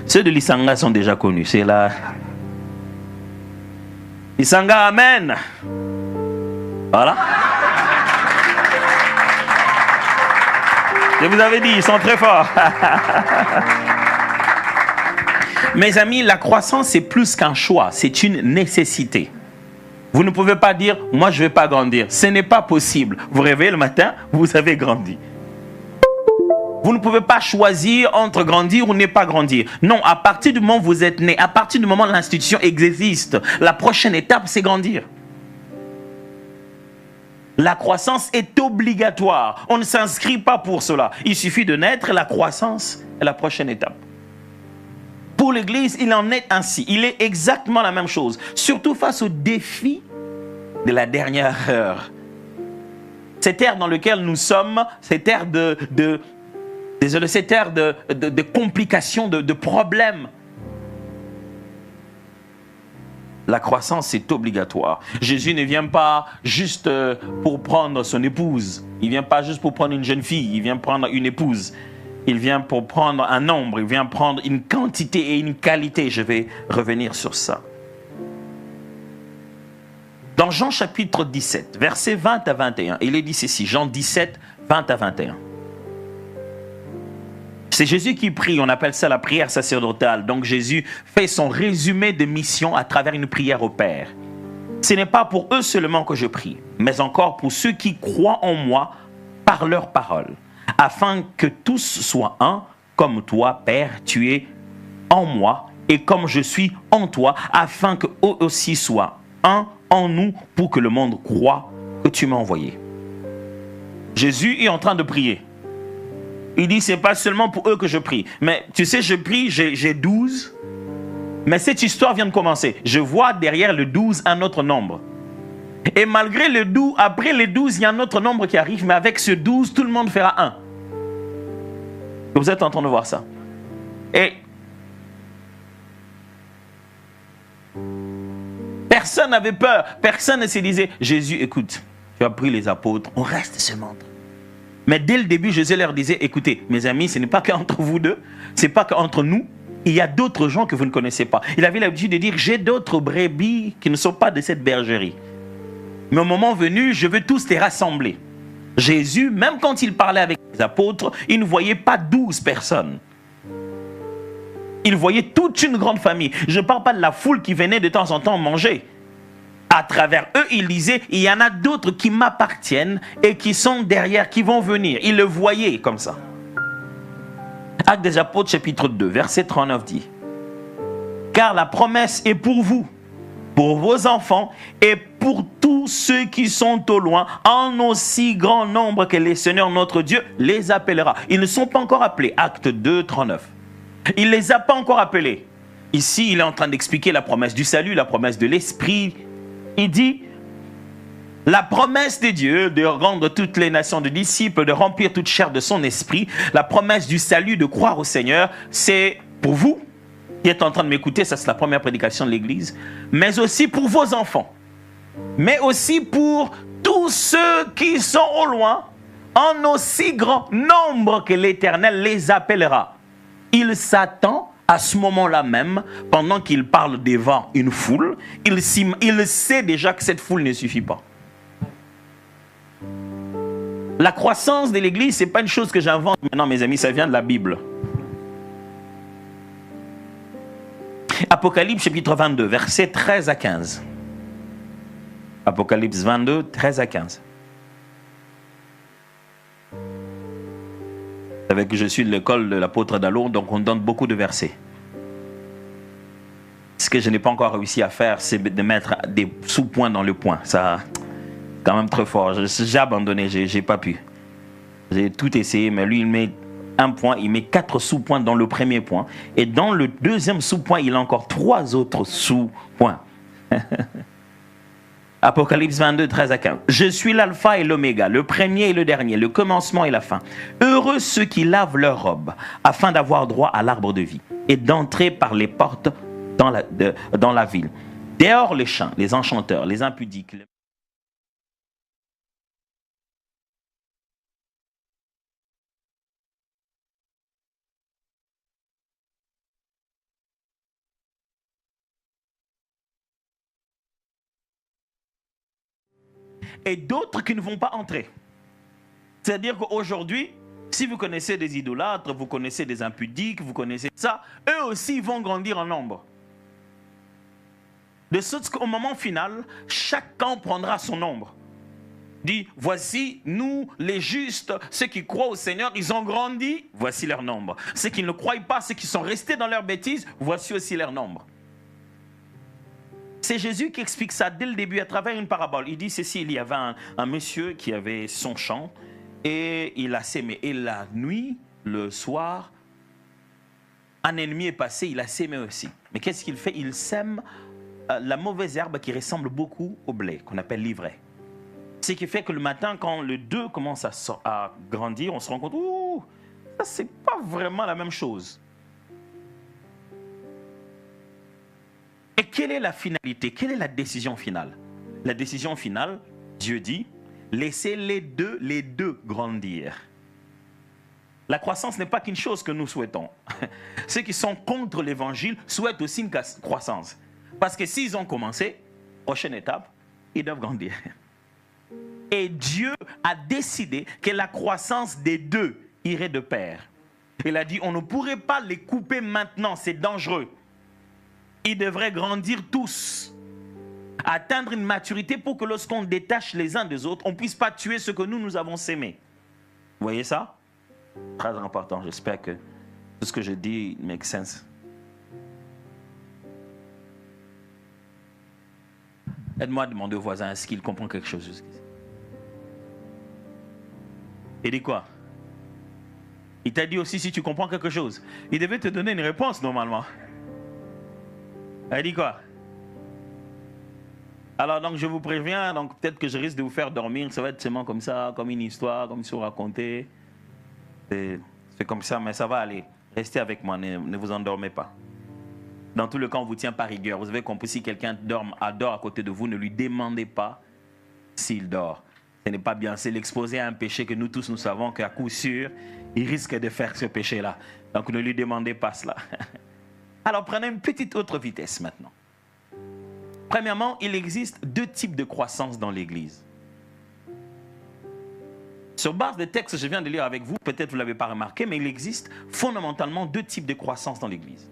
Ceux de l'Isanga sont déjà connus. C'est là. Isanga, amen. Voilà. Je vous avais dit, ils sont très forts. Mes amis, la croissance, c'est plus qu'un choix, c'est une nécessité. Vous ne pouvez pas dire, moi je ne vais pas grandir. Ce n'est pas possible. Vous réveillez le matin, vous avez grandi. Vous ne pouvez pas choisir entre grandir ou ne pas grandir. Non, à partir du moment où vous êtes né, à partir du moment où l'institution existe, la prochaine étape, c'est grandir. La croissance est obligatoire. On ne s'inscrit pas pour cela. Il suffit de naître, la croissance est la prochaine étape. Pour l'Église, il en est ainsi. Il est exactement la même chose. Surtout face aux défis de la dernière heure. Cette ère dans laquelle nous sommes, cette ère de complications, de problèmes. La croissance est obligatoire. Jésus ne vient pas juste pour prendre son épouse. Il ne vient pas juste pour prendre une jeune fille. Il vient prendre une épouse. Il vient pour prendre un nombre. Il vient prendre une quantité et une qualité. Je vais revenir sur ça. Dans Jean chapitre 17, versets 20 à 21, il est dit ceci. Jean 17, 20 à 21. C'est Jésus qui prie, on appelle ça la prière sacerdotale. Donc Jésus fait son résumé de mission à travers une prière au Père. Ce n'est pas pour eux seulement que je prie, mais encore pour ceux qui croient en moi par leur parole, afin que tous soient un, comme toi, Père, tu es en moi, et comme je suis en toi, afin qu'eux aussi soient un en nous, pour que le monde croie que tu m'as envoyé. Jésus est en train de prier. Il dit, c'est pas seulement pour eux que je prie. Mais tu sais, je prie, j'ai 12. Mais cette histoire vient de commencer. Je vois derrière le 12 un autre nombre. Et malgré le 12, après les 12, il y a un autre nombre qui arrive. Mais avec ce 12, tout le monde fera 1. Vous êtes en train de voir ça. Et personne n'avait peur. Personne ne se disait, Jésus, écoute, tu as pris les apôtres, on reste seulement. Mais dès le début, Jésus leur disait, écoutez, mes amis, ce n'est pas qu'entre vous deux, ce n'est pas qu'entre nous, il y a d'autres gens que vous ne connaissez pas. Il avait l'habitude de dire, j'ai d'autres brebis qui ne sont pas de cette bergerie. Mais au moment venu, je veux tous les rassembler. Jésus, même quand il parlait avec les apôtres, il ne voyait pas 12 personnes. Il voyait toute une grande famille. Je ne parle pas de la foule qui venait de temps en temps manger. À travers eux, il disait, il y en a d'autres qui m'appartiennent et qui sont derrière, qui vont venir. Il le voyait comme ça. Actes des Apôtres, chapitre 2, verset 39 dit, car la promesse est pour vous, pour vos enfants et pour tous ceux qui sont au loin, en aussi grand nombre que le Seigneur notre Dieu les appellera. Ils ne sont pas encore appelés. Acte 2, 39. Il ne les a pas encore appelés. Ici, il est en train d'expliquer la promesse du salut, la promesse de l'Esprit. Il dit, la promesse de Dieu de rendre toutes les nations de disciples, de remplir toute chair de son esprit, la promesse du salut, de croire au Seigneur, c'est pour vous qui êtes en train de m'écouter, ça c'est la première prédication de l'Église, mais aussi pour vos enfants, mais aussi pour tous ceux qui sont au loin, en aussi grand nombre que l'Éternel les appellera. Il s'attend à ce moment-là même, pendant qu'il parle devant une foule, il sait déjà que cette foule ne suffit pas. La croissance de l'Église, ce n'est pas une chose que j'invente maintenant, mes amis, ça vient de la Bible. Apocalypse chapitre 22, versets 13 à 15. Apocalypse 22, 13 à 15. Vous savez que je suis de l'école de l'apôtre Dallour, donc on donne beaucoup de versets. Ce que je n'ai pas encore réussi à faire, c'est de mettre des sous-points dans le point. Ça, quand même très fort. J'ai abandonné, j'ai pas pu. J'ai tout essayé, mais lui, il met un point, il met 4 sous-points dans le premier point. Et dans le deuxième sous-point, il a encore 3 autres sous-points. Apocalypse 22, 13 à 15. Je suis l'alpha et l'oméga, le premier et le dernier, le commencement et la fin. Heureux ceux qui lavent leurs robes, afin d'avoir droit à l'arbre de vie et d'entrer par les portes dans la ville. Dehors les chiens, les enchanteurs, les impudiques. Et d'autres qui ne vont pas entrer. C'est-à-dire qu'aujourd'hui, si vous connaissez des idolâtres, vous connaissez des impudiques, vous connaissez ça, eux aussi vont grandir en nombre. De sorte qu'au moment final, chaque camp prendra son nombre. Dit, voici, nous, les justes, ceux qui croient au Seigneur, ils ont grandi, voici leur nombre. Ceux qui ne croient pas, ceux qui sont restés dans leur bêtise, voici aussi leur nombre. C'est Jésus qui explique ça dès le début à travers une parabole. Il dit ceci, il y avait un monsieur qui avait son champ et il a sémé. Et la nuit, le soir, un ennemi est passé, il a sémé aussi. Mais qu'est-ce qu'il fait? Il sème la mauvaise herbe qui ressemble beaucoup au blé, qu'on appelle l'ivraie. Ce qui fait que le matin, quand le 2 commence à grandir, on se rend compte, ouh, ça c'est pas vraiment la même chose. Et quelle est la finalité? Quelle est la décision finale? La décision finale, Dieu dit, laissez les deux grandir. La croissance n'est pas qu'une chose que nous souhaitons. Ceux qui sont contre l'évangile souhaitent aussi une croissance. Parce que s'ils ont commencé, prochaine étape, ils doivent grandir. Et Dieu a décidé que la croissance des deux irait de pair. Il a dit, on ne pourrait pas les couper maintenant, c'est dangereux. Ils devraient grandir tous, atteindre une maturité pour que lorsqu'on détache les uns des autres, on ne puisse pas tuer ce que nous avons sémé. Vous voyez ça? Très important, j'espère que tout ce que je dis make sense. Aide-moi à demander au voisin, est-ce qu'il comprend quelque chose jusqu'ici? Il dit quoi? Il t'a dit aussi si tu comprends quelque chose. Il devait te donner une réponse normalement. Elle dit quoi? Alors donc je vous préviens, donc peut-être que je risque de vous faire dormir, ça va être seulement comme ça, comme une histoire, comme si on racontait. C'est comme ça, mais ça va aller. Restez avec moi, ne vous endormez pas. Dans tout le cas, on vous tient par rigueur. Vous avez compris, si quelqu'un dort à côté de vous, ne lui demandez pas s'il dort. Ce n'est pas bien, c'est l'exposer à un péché que nous tous nous savons qu'à coup sûr, il risque de faire ce péché-là. Donc ne lui demandez pas cela. Alors prenez une petite autre vitesse maintenant. Premièrement, il existe 2 types de croissance dans l'Église. Sur base des textes que je viens de lire avec vous, peut-être vous ne l'avez pas remarqué, mais il existe fondamentalement 2 types de croissance dans l'Église.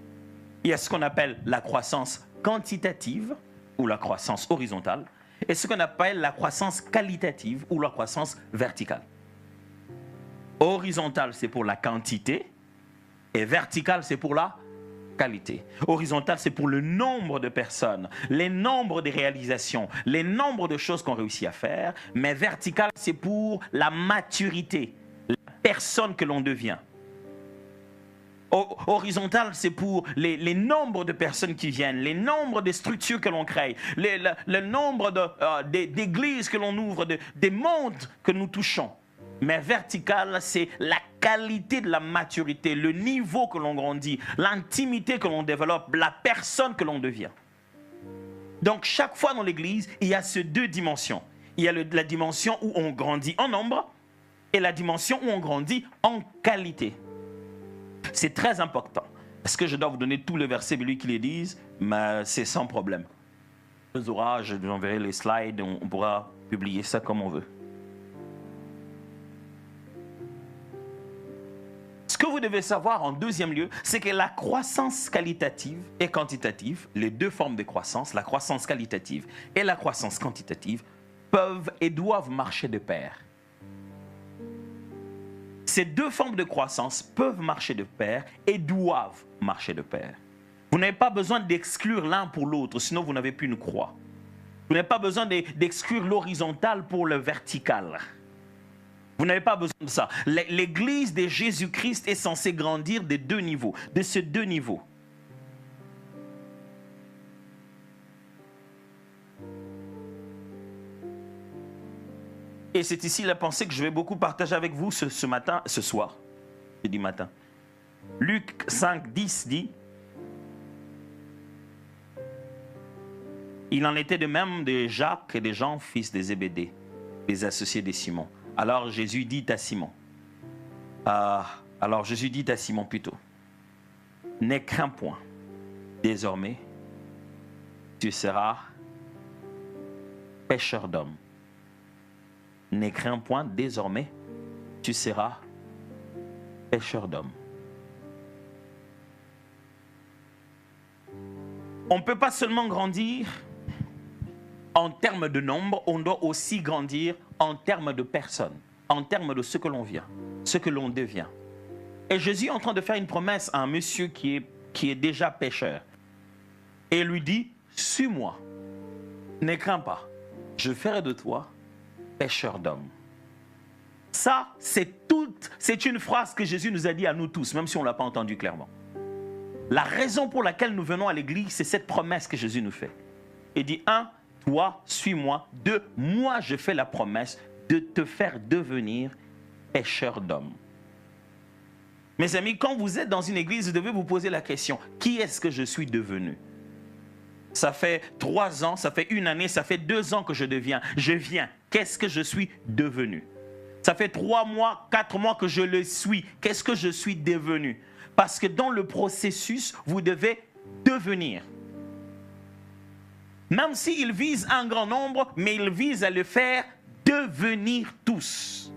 Il y a ce qu'on appelle la croissance quantitative ou la croissance horizontale et ce qu'on appelle la croissance qualitative ou la croissance verticale. Horizontale, c'est pour la quantité et verticale, c'est pour la qualité. Horizontale, c'est pour le nombre de personnes, les nombres de réalisations, les nombres de choses qu'on réussit à faire, mais verticale, c'est pour la maturité, la personne que l'on devient. Horizontal, c'est pour les nombres de personnes qui viennent, les nombres de structures que l'on crée, le nombre d'églises que l'on ouvre, des mondes que nous touchons. Mais vertical, c'est la qualité de la maturité, le niveau que l'on grandit, l'intimité que l'on développe, la personne que l'on devient. Donc, chaque fois dans l'église, il y a ces deux dimensions. Il y a la dimension où on grandit en nombre et la dimension où on grandit en qualité. C'est très important. Est-ce que je dois vous donner tous les versets, lui qui les disent? Mais c'est sans problème. Je vous enverrai les slides, on pourra publier ça comme on veut. Ce que vous devez savoir en deuxième lieu, c'est que la croissance qualitative et quantitative, les deux formes de croissance, la croissance qualitative et la croissance quantitative, peuvent et doivent marcher de pair. Ces deux formes de croissance peuvent marcher de pair et doivent marcher de pair. Vous n'avez pas besoin d'exclure l'un pour l'autre, sinon vous n'avez plus une croix. Vous n'avez pas besoin d'exclure l'horizontal pour le vertical. Vous n'avez pas besoin de ça. L'église de Jésus-Christ est censée grandir de deux niveaux, de ces deux niveaux. Et c'est ici la pensée que je vais beaucoup partager avec vous ce soir. Je dis matin. Luc 5, 10 dit: il en était de même de Jacques et de Jean, fils de Zébédée, les associés de Simon. Alors Jésus dit à Simon, n'aie crains point, désormais, tu seras pêcheur d'hommes. N'aie crains point, désormais, tu seras pêcheur d'hommes. On ne peut pas seulement grandir en termes de nombre, on doit aussi grandir en termes de personnes, en termes de ce que l'on vient, ce que l'on devient. Et Jésus est en train de faire une promesse à un monsieur qui est déjà pêcheur. Et il lui dit, suis-moi, ne crains pas, je ferai de toi pêcheur d'hommes. Ça, c'est une phrase que Jésus nous a dit à nous tous, même si on ne l'a pas entendu clairement. La raison pour laquelle nous venons à l'église, c'est cette promesse que Jésus nous fait. Il dit, 1, toi, suis-moi. 2, moi, je fais la promesse de te faire devenir pêcheur d'hommes. Mes amis, quand vous êtes dans une église, vous devez vous poser la question, qui est-ce que je suis devenu? Ça fait 3 ans, ça fait 1 année, ça fait 2 ans que je viens. Qu'est-ce que je suis devenu? Ça fait 3 mois, 4 mois que je le suis. Qu'est-ce que je suis devenu? Parce que dans le processus, vous devez devenir. Même s'il vise un grand nombre, mais il vise à le faire devenir tous.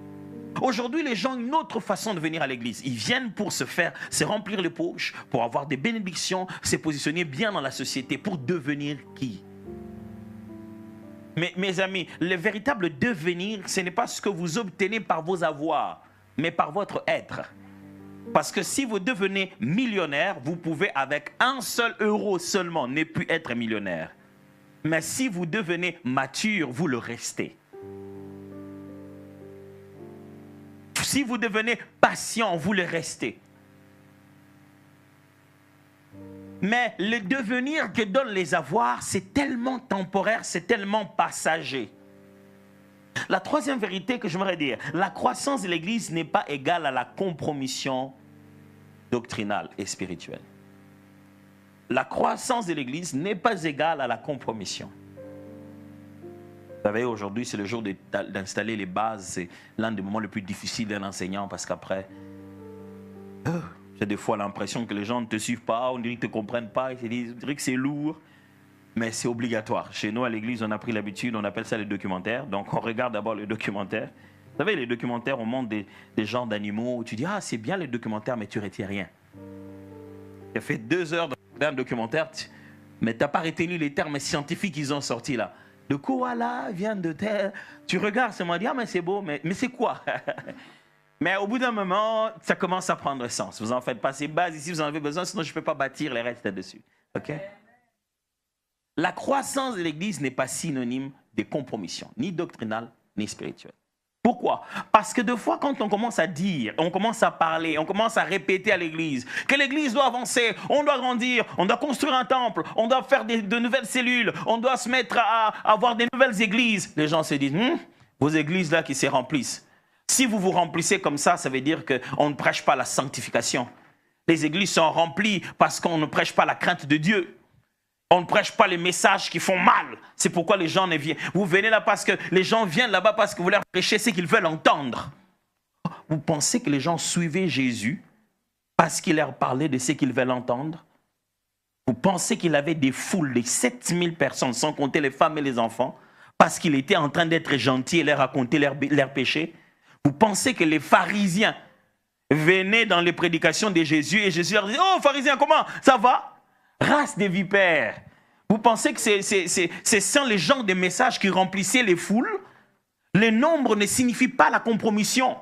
Aujourd'hui, les gens ont une autre façon de venir à l'église. Ils viennent pour se remplir les poches, pour avoir des bénédictions, se positionner bien dans la société, pour devenir qui? Mais mes amis, le véritable devenir, ce n'est pas ce que vous obtenez par vos avoirs, mais par votre être. Parce que si vous devenez millionnaire, vous pouvez avec 1 seul euro seulement ne plus être millionnaire. Mais si vous devenez mature, vous le restez. Si vous devenez patient, vous le restez. Mais le devenir que donnent les avoirs, c'est tellement temporaire, c'est tellement passager. La troisième vérité que j'aimerais dire, la croissance de l'Église n'est pas égale à la compromission doctrinale et spirituelle. La croissance de l'Église n'est pas égale à la compromission. Vous savez, aujourd'hui, c'est le jour d'installer les bases. C'est l'un des moments les plus difficiles d'un enseignant parce qu'après, j'ai des fois l'impression que les gens ne te suivent pas, on dirait qu'ils ne te comprennent pas, ils dirait que c'est lourd, mais c'est obligatoire. Chez nous, à l'église, on a pris l'habitude, on appelle ça les documentaires. Donc, on regarde d'abord les documentaires. Vous savez, les documentaires, on montre des genres d'animaux. Tu dis, ah, c'est bien les documentaires, mais tu ne retiens rien. J'ai fait 2 heures de un documentaire, mais tu n'as pas retenu les termes scientifiques qu'ils ont sortis là. Le koala vient de terre. Tu regardes, c'est moi, dis, ah, mais c'est beau, mais c'est quoi? Mais au bout d'un moment, ça commence à prendre sens. Vous en faites pas, c'est base ici, vous en avez besoin, sinon je ne peux pas bâtir les restes dessus. Ok? La croissance de l'Église n'est pas synonyme de compromission, ni doctrinale, ni spirituelle. Pourquoi? Parce que des fois, quand on commence à dire, on commence à parler, on commence à répéter à l'Église que l'Église doit avancer, on doit grandir, on doit construire un temple, on doit faire de nouvelles cellules, on doit se mettre à avoir des nouvelles églises, les gens se disent, vos églises là qui se remplissent. Si vous vous remplissez comme ça veut dire qu'on ne prêche pas la sanctification. Les églises sont remplies parce qu'on ne prêche pas la crainte de Dieu. On ne prêche pas les messages qui font mal. C'est pourquoi les gens ne viennent. Vous venez là parce que les gens viennent là-bas parce que vous leur prêchez ce qu'ils veulent entendre. Vous pensez que les gens suivaient Jésus parce qu'il leur parlait de ce qu'ils veulent entendre? Vous pensez qu'il avait des foules de 7000 personnes, sans compter les femmes et les enfants, parce qu'il était en train d'être gentil et leur raconter leurs péchés? Vous pensez que les pharisiens venaient dans les prédications de Jésus et Jésus leur disait, oh pharisiens, comment ça va? Race des vipères. Vous pensez que c'est sans les gens des messages qui remplissaient les foules? Les nombres ne signifient pas la compromission.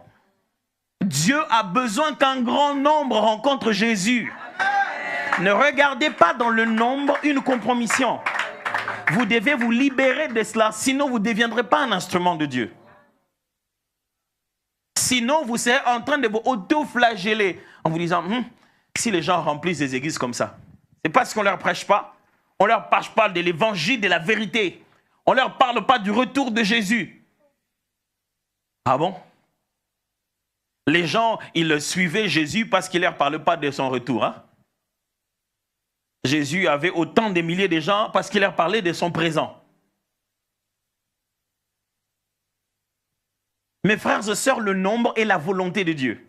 Dieu a besoin qu'un grand nombre rencontre Jésus. Ne regardez pas dans le nombre une compromission. Vous devez vous libérer de cela, sinon vous ne deviendrez pas un instrument de Dieu. Sinon, vous serez en train de vous auto-flageller en vous disant, si les gens remplissent des églises comme ça, c'est parce qu'on ne leur prêche pas. On ne leur parle pas de l'évangile, de la vérité. On ne leur parle pas du retour de Jésus. Ah bon? Les gens, ils suivaient Jésus parce qu'il ne leur parlait pas de son retour. Hein? Jésus avait autant de milliers de gens parce qu'il leur parlait de son présent. Mes frères et sœurs, le nombre est la volonté de Dieu.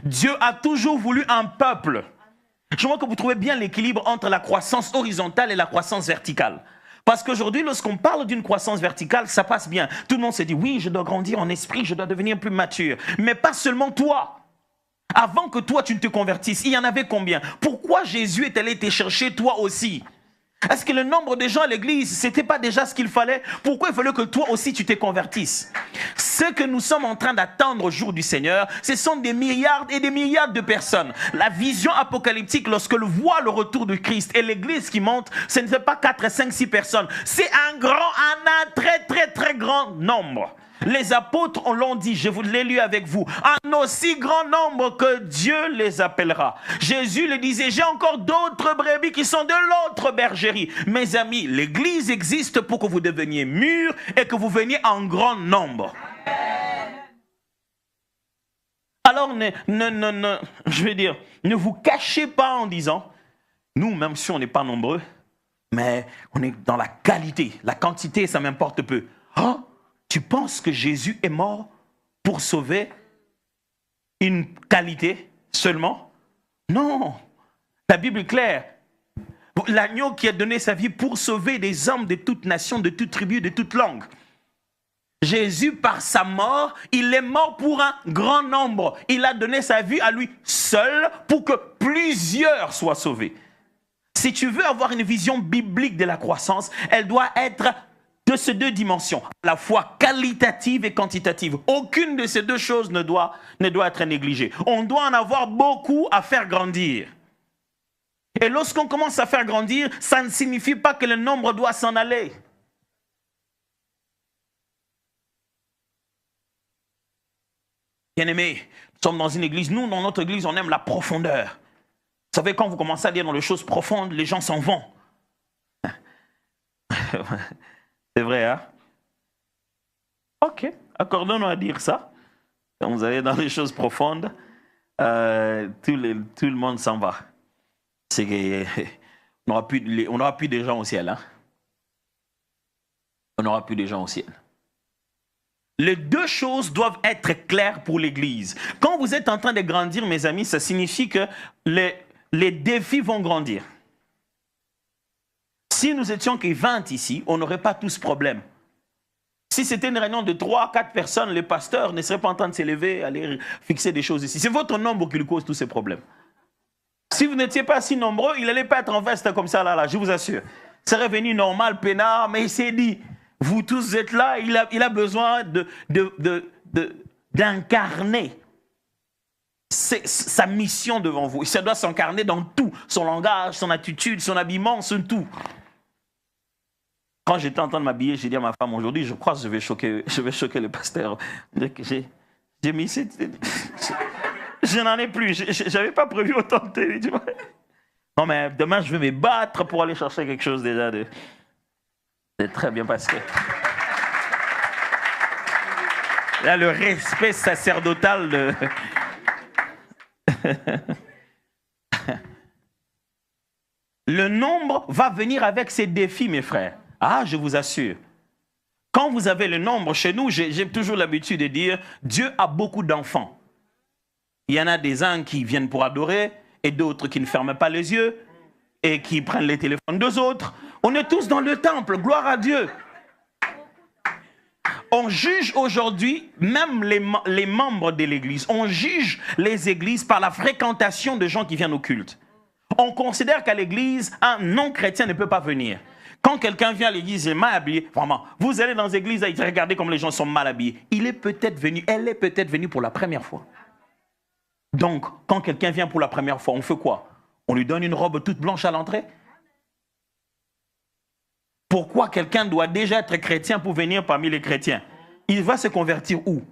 Dieu a toujours voulu un peuple. Je vois que vous trouvez bien l'équilibre entre la croissance horizontale et la croissance verticale. Parce qu'aujourd'hui, lorsqu'on parle d'une croissance verticale, ça passe bien. Tout le monde se dit, oui, je dois grandir en esprit, je dois devenir plus mature. Mais pas seulement toi. Avant que toi, tu ne te convertisses, il y en avait combien? Pourquoi Jésus est allé te chercher toi aussi? Est-ce que le nombre de gens à l'église, ce n'était pas déjà ce qu'il fallait? Pourquoi il fallait que toi aussi tu te convertisses? Ce que nous sommes en train d'attendre au jour du Seigneur, ce sont des milliards et des milliards de personnes. La vision apocalyptique, lorsque l'on voit le retour de Christ et l'église qui monte, ce ne fait pas 4, 5, 6 personnes. C'est un très, très, très grand nombre. Les apôtres l'ont dit, je vous l'ai lu avec vous, un aussi grand nombre que Dieu les appellera. Jésus le disait, j'ai encore d'autres brebis qui sont de l'autre bergerie. Mes amis, l'église existe pour que vous deveniez mûrs et que vous veniez en grand nombre. Alors, ne vous cachez pas en disant, nous, même si on n'est pas nombreux, mais on est dans la qualité. La quantité, ça m'importe peu. Oh, tu penses que Jésus est mort pour sauver une qualité seulement? Non. La Bible est claire. L'agneau qui a donné sa vie pour sauver des hommes de toute nation, de toute tribu, de toute langue. Jésus, par sa mort, il est mort pour un grand nombre. Il a donné sa vie à lui seul pour que plusieurs soient sauvés. Si tu veux avoir une vision biblique de la croissance, elle doit être de ces deux dimensions, à la fois qualitative et quantitative. Aucune de ces deux choses ne doit être négligée. On doit en avoir beaucoup à faire grandir. Et lorsqu'on commence à faire grandir, ça ne signifie pas que le nombre doit s'en aller. Bien-aimés, nous sommes dans une église. Nous, dans notre église, on aime la profondeur. Vous savez, quand vous commencez à dire dans les choses profondes, les gens s'en vont. C'est vrai, hein? Ok, accordons-nous à dire ça. Quand vous allez dans les choses profondes, tout le monde s'en va. On n'aura plus de gens au ciel. Hein? On n'aura plus de gens au ciel. Les deux choses doivent être claires pour l'Église. Quand vous êtes en train de grandir, mes amis, ça signifie que les défis vont grandir. Si nous étions que 20 ici, on n'aurait pas tous ce problème. Si c'était une réunion de 3, 4 personnes, les pasteurs ne seraient pas en train de s'élever, aller fixer des choses ici. C'est votre nombre qui lui cause tous ces problèmes. Si vous n'étiez pas si nombreux, il n'allait pas être en veste comme ça, là, je vous assure. C'est revenu normal, peinard, mais il s'est dit, vous tous êtes là, il a besoin d'incarner sa mission devant vous. Ça doit s'incarner dans tout, son langage, son attitude, son habillement, son tout. Quand j'étais en train de m'habiller, j'ai dit à ma femme, aujourd'hui, je crois que je vais choquer le pasteur. J'ai mis je n'en ai plus, je n'avais pas prévu autant de télé. Non, mais demain, je vais me battre pour aller chercher quelque chose déjà de très bien passé. Là, le respect sacerdotal Le nombre va venir avec ses défis, mes frères. Ah, je vous assure. Quand vous avez le nombre, chez nous, j'ai toujours l'habitude de dire, Dieu a beaucoup d'enfants. Il y en a des uns qui viennent pour adorer, et d'autres qui ne ferment pas les yeux, et qui prennent les téléphones des autres. On est tous dans le temple, gloire à Dieu. On juge aujourd'hui, même les membres de l'église, on juge les églises par la fréquentation de gens qui viennent au culte. On considère qu'à l'église, un non-chrétien ne peut pas venir. Quand quelqu'un vient à l'église, il est mal habillé, vraiment, vous allez dans les églises et regardez comme les gens sont mal habillés. Elle est peut-être venue pour la première fois. Donc, quand quelqu'un vient pour la première fois, on fait quoi? On lui donne une robe toute blanche à l'entrée? Pourquoi quelqu'un doit déjà être chrétien pour venir parmi les chrétiens? Il va se convertir où?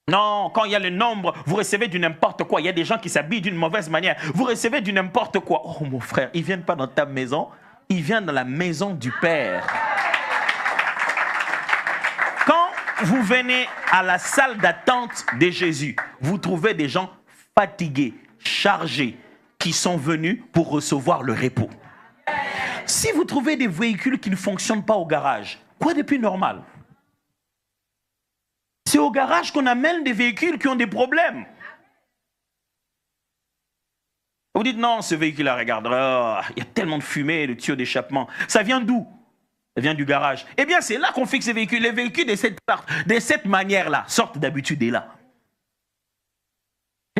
Non, quand il y a le nombre, vous recevez du n'importe quoi. Il y a des gens qui s'habillent d'une mauvaise manière. Vous recevez du n'importe quoi. Oh mon frère, ils ne viennent pas dans ta maison, ils viennent dans la maison du Père. Quand vous venez à la salle d'attente de Jésus, vous trouvez des gens fatigués, chargés, qui sont venus pour recevoir le repos. Si vous trouvez des véhicules qui ne fonctionnent pas au garage, quoi de plus normal? C'est au garage qu'on amène des véhicules qui ont des problèmes. Vous dites non, ce véhicule-là, regarde, il y a tellement de fumée, de tuyaux d'échappement. Ça vient d'où? Ça vient du garage. Eh bien, c'est là qu'on fixe ces véhicules. Les véhicules de cette manière-là sortent d'habitude de là.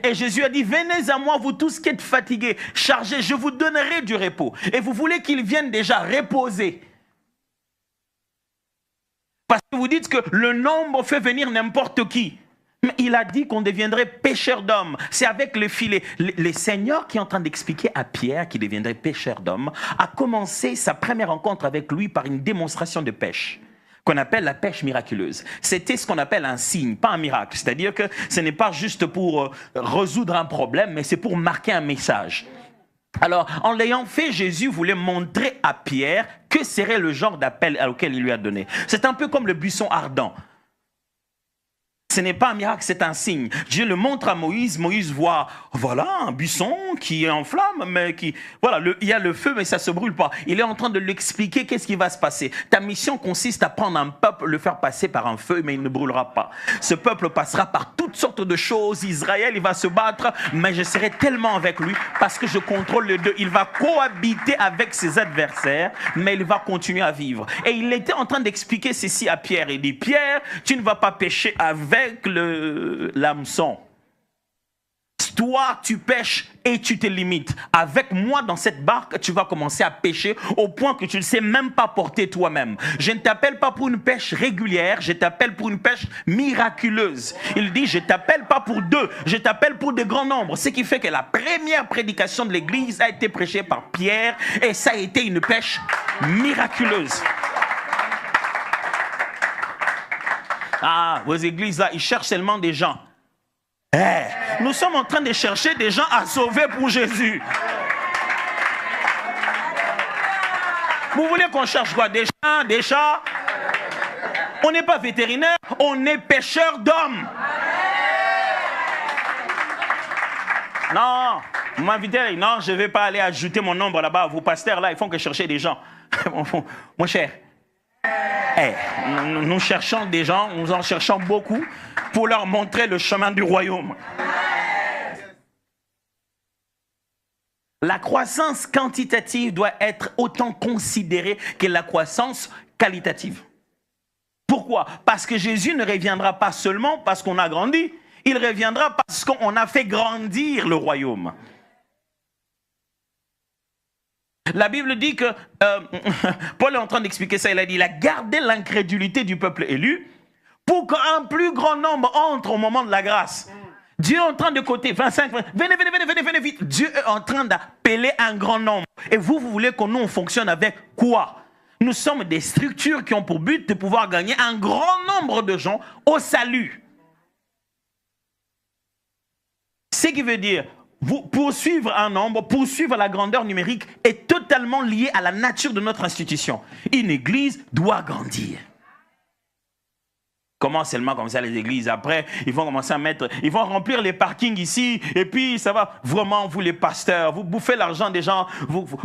Et Jésus a dit, venez à moi, vous tous qui êtes fatigués, chargés, je vous donnerai du repos. Et vous voulez qu'ils viennent déjà reposer. Parce que vous dites que le nombre fait venir n'importe qui. Mais il a dit qu'on deviendrait pêcheur d'hommes. C'est avec le filet. Le Seigneur qui est en train d'expliquer à Pierre qu'il deviendrait pêcheur d'hommes a commencé sa première rencontre avec lui par une démonstration de pêche qu'on appelle la pêche miraculeuse. C'était ce qu'on appelle un signe, pas un miracle. C'est-à-dire que ce n'est pas juste pour résoudre un problème, mais c'est pour marquer un message. Alors, en l'ayant fait, Jésus voulait montrer à Pierre que serait le genre d'appel auquel il lui a donné. C'est un peu comme le buisson ardent. Ce n'est pas un miracle, c'est un signe. Dieu le montre à Moïse. Moïse voit, voilà, un buisson qui est en flamme, mais qui, voilà, il y a le feu, mais ça ne se brûle pas. Il est en train de l'expliquer qu'est-ce qui va se passer. Ta mission consiste à prendre un peuple, le faire passer par un feu, mais il ne brûlera pas. Ce peuple passera par toutes sortes de choses. Israël, il va se battre, mais je serai tellement avec lui parce que je contrôle les deux. Il va cohabiter avec ses adversaires, mais il va continuer à vivre. Et il était en train d'expliquer ceci à Pierre. Il dit, Pierre, tu ne vas pas pécher avec l'hameçon. Toi, tu pêches et tu te limites. Avec moi dans cette barque, tu vas commencer à pêcher au point que tu ne sais même pas porter toi-même. Je ne t'appelle pas pour une pêche régulière, je t'appelle pour une pêche miraculeuse. Il dit, je t'appelle pas pour deux, je t'appelle pour de grands nombres. Ce qui fait que la première prédication de l'église a été prêchée par Pierre et ça a été une pêche miraculeuse. Ah, vos églises là, ils cherchent seulement des gens. Nous sommes en train de chercher des gens à sauver pour Jésus. Vous voulez qu'on cherche quoi? Des chiens, des chats? On n'est pas vétérinaire, on est pêcheurs d'hommes. Non, vous m'invitez, non, je ne vais pas aller ajouter mon nombre là-bas. Vos pasteurs là, ils font que chercher des gens. Mon cher. Nous cherchons des gens, nous en cherchons beaucoup pour leur montrer le chemin du royaume. La croissance quantitative doit être autant considérée que la croissance qualitative. Pourquoi? Parce que Jésus ne reviendra pas seulement parce qu'on a grandi, il reviendra parce qu'on a fait grandir le royaume. La Bible dit que, Paul est en train d'expliquer ça, il a dit, il a gardé l'incrédulité du peuple élu pour qu'un plus grand nombre entre au moment de la grâce. Dieu est en train de côté, 25, venez vite. Dieu est en train d'appeler un grand nombre. Et vous voulez que nous, on fonctionne avec quoi? Nous sommes des structures qui ont pour but de pouvoir gagner un grand nombre de gens au salut. Ce qui veut dire, poursuivre un nombre, poursuivre la grandeur numérique est totalement lié à la nature de notre institution. Une église doit grandir. Comment seulement comme ça les églises, après, ils vont commencer à mettre, ils vont remplir les parkings ici, et puis ça va, vraiment, vous les pasteurs, vous bouffez l'argent des gens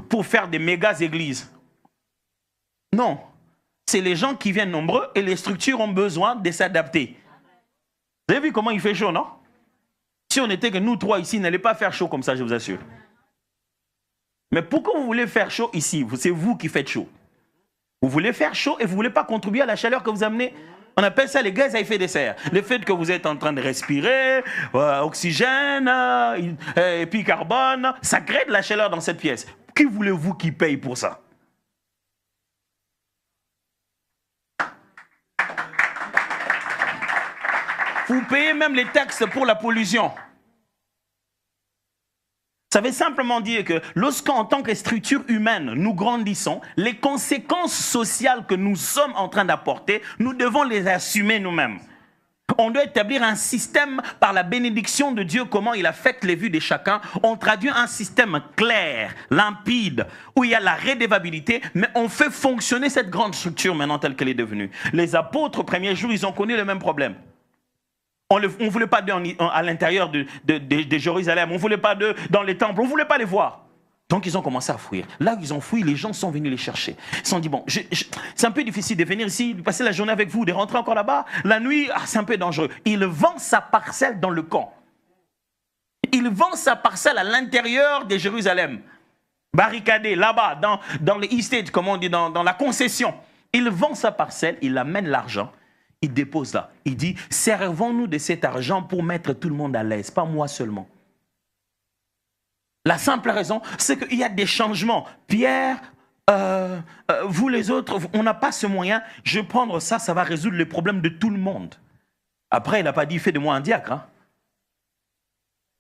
pour faire des méga églises. Non, c'est les gens qui viennent nombreux et les structures ont besoin de s'adapter. Vous avez vu comment il fait chaud, non? Si on était que nous trois ici, il n'allait pas faire chaud comme ça, je vous assure. Mais pourquoi vous voulez faire chaud ici? C'est vous qui faites chaud. Vous voulez faire chaud et vous ne voulez pas contribuer à la chaleur que vous amenez. On appelle ça les gaz à effet de serre. Le fait que vous êtes en train de respirer, oxygène, et puis carbone, ça crée de la chaleur dans cette pièce. Qui voulez-vous qui paye pour ça? Vous payez même les taxes pour la pollution. Ça veut simplement dire que lorsqu'en tant que structure humaine, nous grandissons, les conséquences sociales que nous sommes en train d'apporter, nous devons les assumer nous-mêmes. On doit établir un système par la bénédiction de Dieu, comment il affecte les vues de chacun. On traduit un système clair, limpide, où il y a la redevabilité, mais on fait fonctionner cette grande structure maintenant telle qu'elle est devenue. Les apôtres, au premier jour, ils ont connu le même problème. On ne voulait pas d'eux à l'intérieur de Jérusalem, on ne voulait pas d'eux dans les temples, on ne voulait pas les voir. Donc ils ont commencé à fuir. Là où ils ont fui, les gens sont venus les chercher. Ils se sont dit, bon, c'est un peu difficile de venir ici, de passer la journée avec vous, de rentrer encore là-bas. La nuit, c'est un peu dangereux. Il vend sa parcelle dans le camp. Il vend sa parcelle à l'intérieur de Jérusalem. Barricadé là-bas, dans le estate, comme on dit, dans la concession. Il vend sa parcelle, il amène l'argent. Il dépose là. Il dit, servons-nous de cet argent pour mettre tout le monde à l'aise, pas moi seulement. La simple raison, c'est qu'il y a des changements. Pierre, vous les autres, on n'a pas ce moyen. Je vais prendre ça, ça va résoudre les problèmes de tout le monde. Après, il n'a pas dit, fais de moi un diacre. Hein.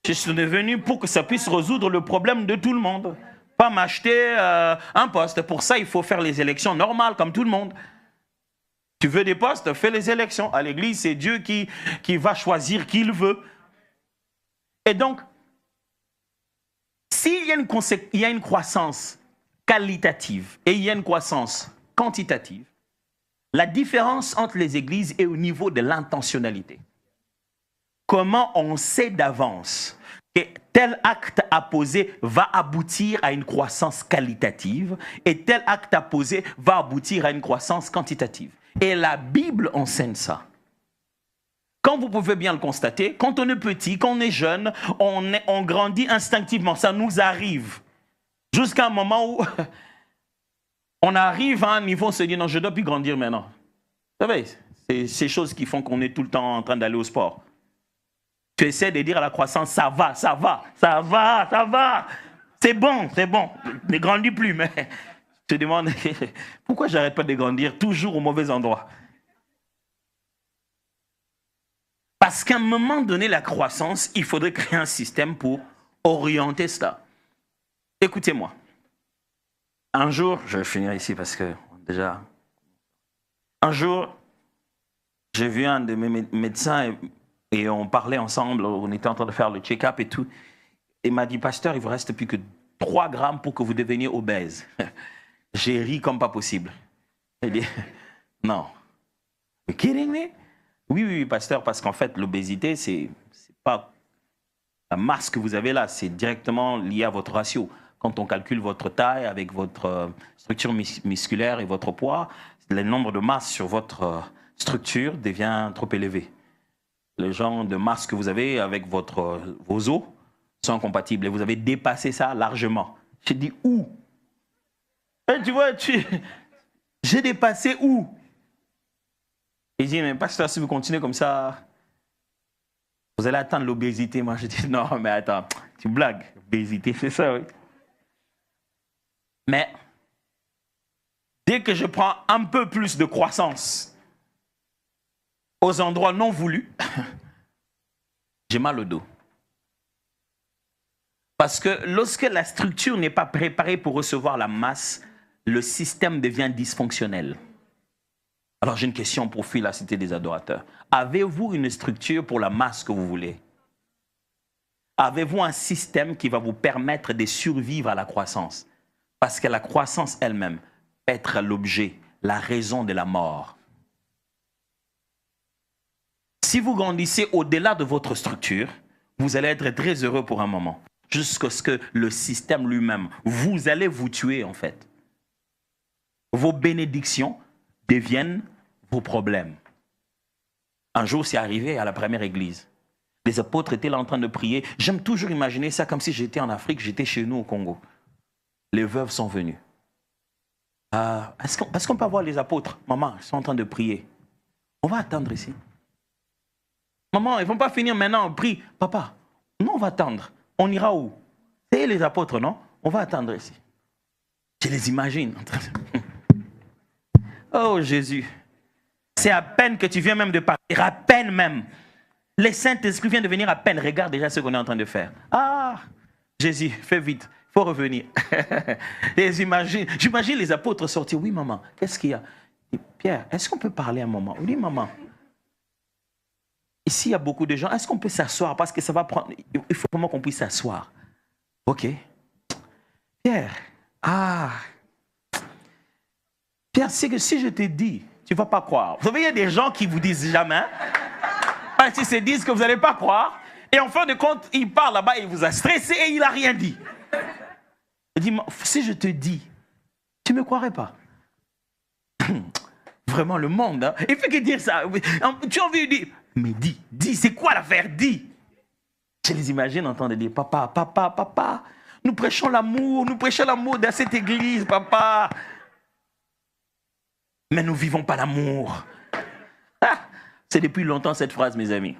Je suis venu pour que ça puisse résoudre le problème de tout le monde. Pas m'acheter un poste. Pour ça, il faut faire les élections normales, comme tout le monde. Tu veux des postes, fais les élections. À l'église, c'est Dieu qui va choisir qui il veut. Et donc, s'il y a une croissance qualitative et il y a une croissance quantitative, la différence entre les églises est au niveau de l'intentionnalité. Comment on sait d'avance que tel acte à poser va aboutir à une croissance qualitative et tel acte à poser va aboutir à une croissance quantitative. Et la Bible enseigne ça. Quand vous pouvez bien le constater, quand on est petit, quand on est jeune, on grandit instinctivement. Ça nous arrive. Jusqu'à un moment où on arrive à un niveau, on se dit non, je ne dois plus grandir maintenant. Vous savez, c'est ces choses qui font qu'on est tout le temps en train d'aller au sport. Tu essaies de dire à la croissance, ça va. C'est bon. Ne grandis plus, mais... Je te demande, pourquoi j'arrête pas de grandir toujours au mauvais endroit? Parce qu'à un moment donné, la croissance, il faudrait créer un système pour orienter cela. Écoutez-moi. Un jour, je vais finir ici parce que déjà... Un jour, j'ai vu un de mes médecins et on parlait ensemble, on était en train de faire le check-up et tout. Il m'a dit, pasteur, il ne vous reste plus que 3 grammes pour que vous deveniez obèse. J'ai ri comme pas possible. J'ai dit, non. You kidding me? Oui, pasteur, parce qu'en fait, l'obésité, c'est pas la masse que vous avez là, c'est directement lié à votre ratio. Quand on calcule votre taille avec votre structure musculaire et votre poids, le nombre de masses sur votre structure devient trop élevé. Le genre de masse que vous avez avec vos os sont incompatibles et vous avez dépassé ça largement. J'ai dit, où? Tu vois, j'ai dépassé où? Il dit, mais pasteur, si vous continuez comme ça, vous allez atteindre l'obésité. Moi, je dis, non, mais attends, tu blagues. L'obésité, c'est ça, oui. Mais dès que je prends un peu plus de croissance aux endroits non voulus, j'ai mal au dos. Parce que lorsque la structure n'est pas préparée pour recevoir la masse, le système devient dysfonctionnel. Alors j'ai une question pour Phil, la Cité des adorateurs. Avez-vous une structure pour la masse que vous voulez? Avez-vous un système qui va vous permettre de survivre à la croissance? Parce que la croissance elle-même peut être l'objet, la raison de la mort. Si vous grandissez au-delà de votre structure, vous allez être très heureux pour un moment. Jusqu'à ce que le système lui-même, vous allez vous tuer en fait. Vos bénédictions deviennent vos problèmes. Un jour, c'est arrivé à la première église. Les apôtres étaient là en train de prier. J'aime toujours imaginer ça comme si j'étais en Afrique, j'étais chez nous au Congo. Les veuves sont venues. Est-ce qu'on peut avoir les apôtres? Maman, ils sont en train de prier. On va attendre ici. Maman, ils ne vont pas finir maintenant, on prie. Papa, non, on va attendre. On ira où? C'est les apôtres, non? On va attendre ici. Je les imagine. Oh Jésus, c'est à peine que tu viens même de partir, à peine même. Les Saint-Esprit vient de venir à peine. Regarde déjà ce qu'on est en train de faire. Ah, Jésus, fais vite, il faut revenir. J'imagine les apôtres sortir. Oui, maman, qu'est-ce qu'il y a? Et Pierre, est-ce qu'on peut parler un moment? Oui, maman. Ici, il y a beaucoup de gens. Est-ce qu'on peut s'asseoir? Parce que ça va prendre... Il faut vraiment qu'on puisse s'asseoir. OK. Pierre. Pierre, c'est que si je te dis, tu ne vas pas croire. Vous savez, il y a des gens qui vous disent jamais. Parce qu'ils se disent que vous n'allez pas croire. Et en fin de compte, il parle là-bas, il vous a stressé et il n'a rien dit. Il dit, si je te dis, tu ne me croirais pas. Vraiment, le monde, hein? Il fait que dire ça. Tu as envie de dire... Mais dis, c'est quoi l'affaire? Dis. Je les imagine en train de dire, papa, nous prêchons l'amour dans cette église, papa. Mais nous ne vivons pas l'amour. C'est depuis longtemps cette phrase, mes amis.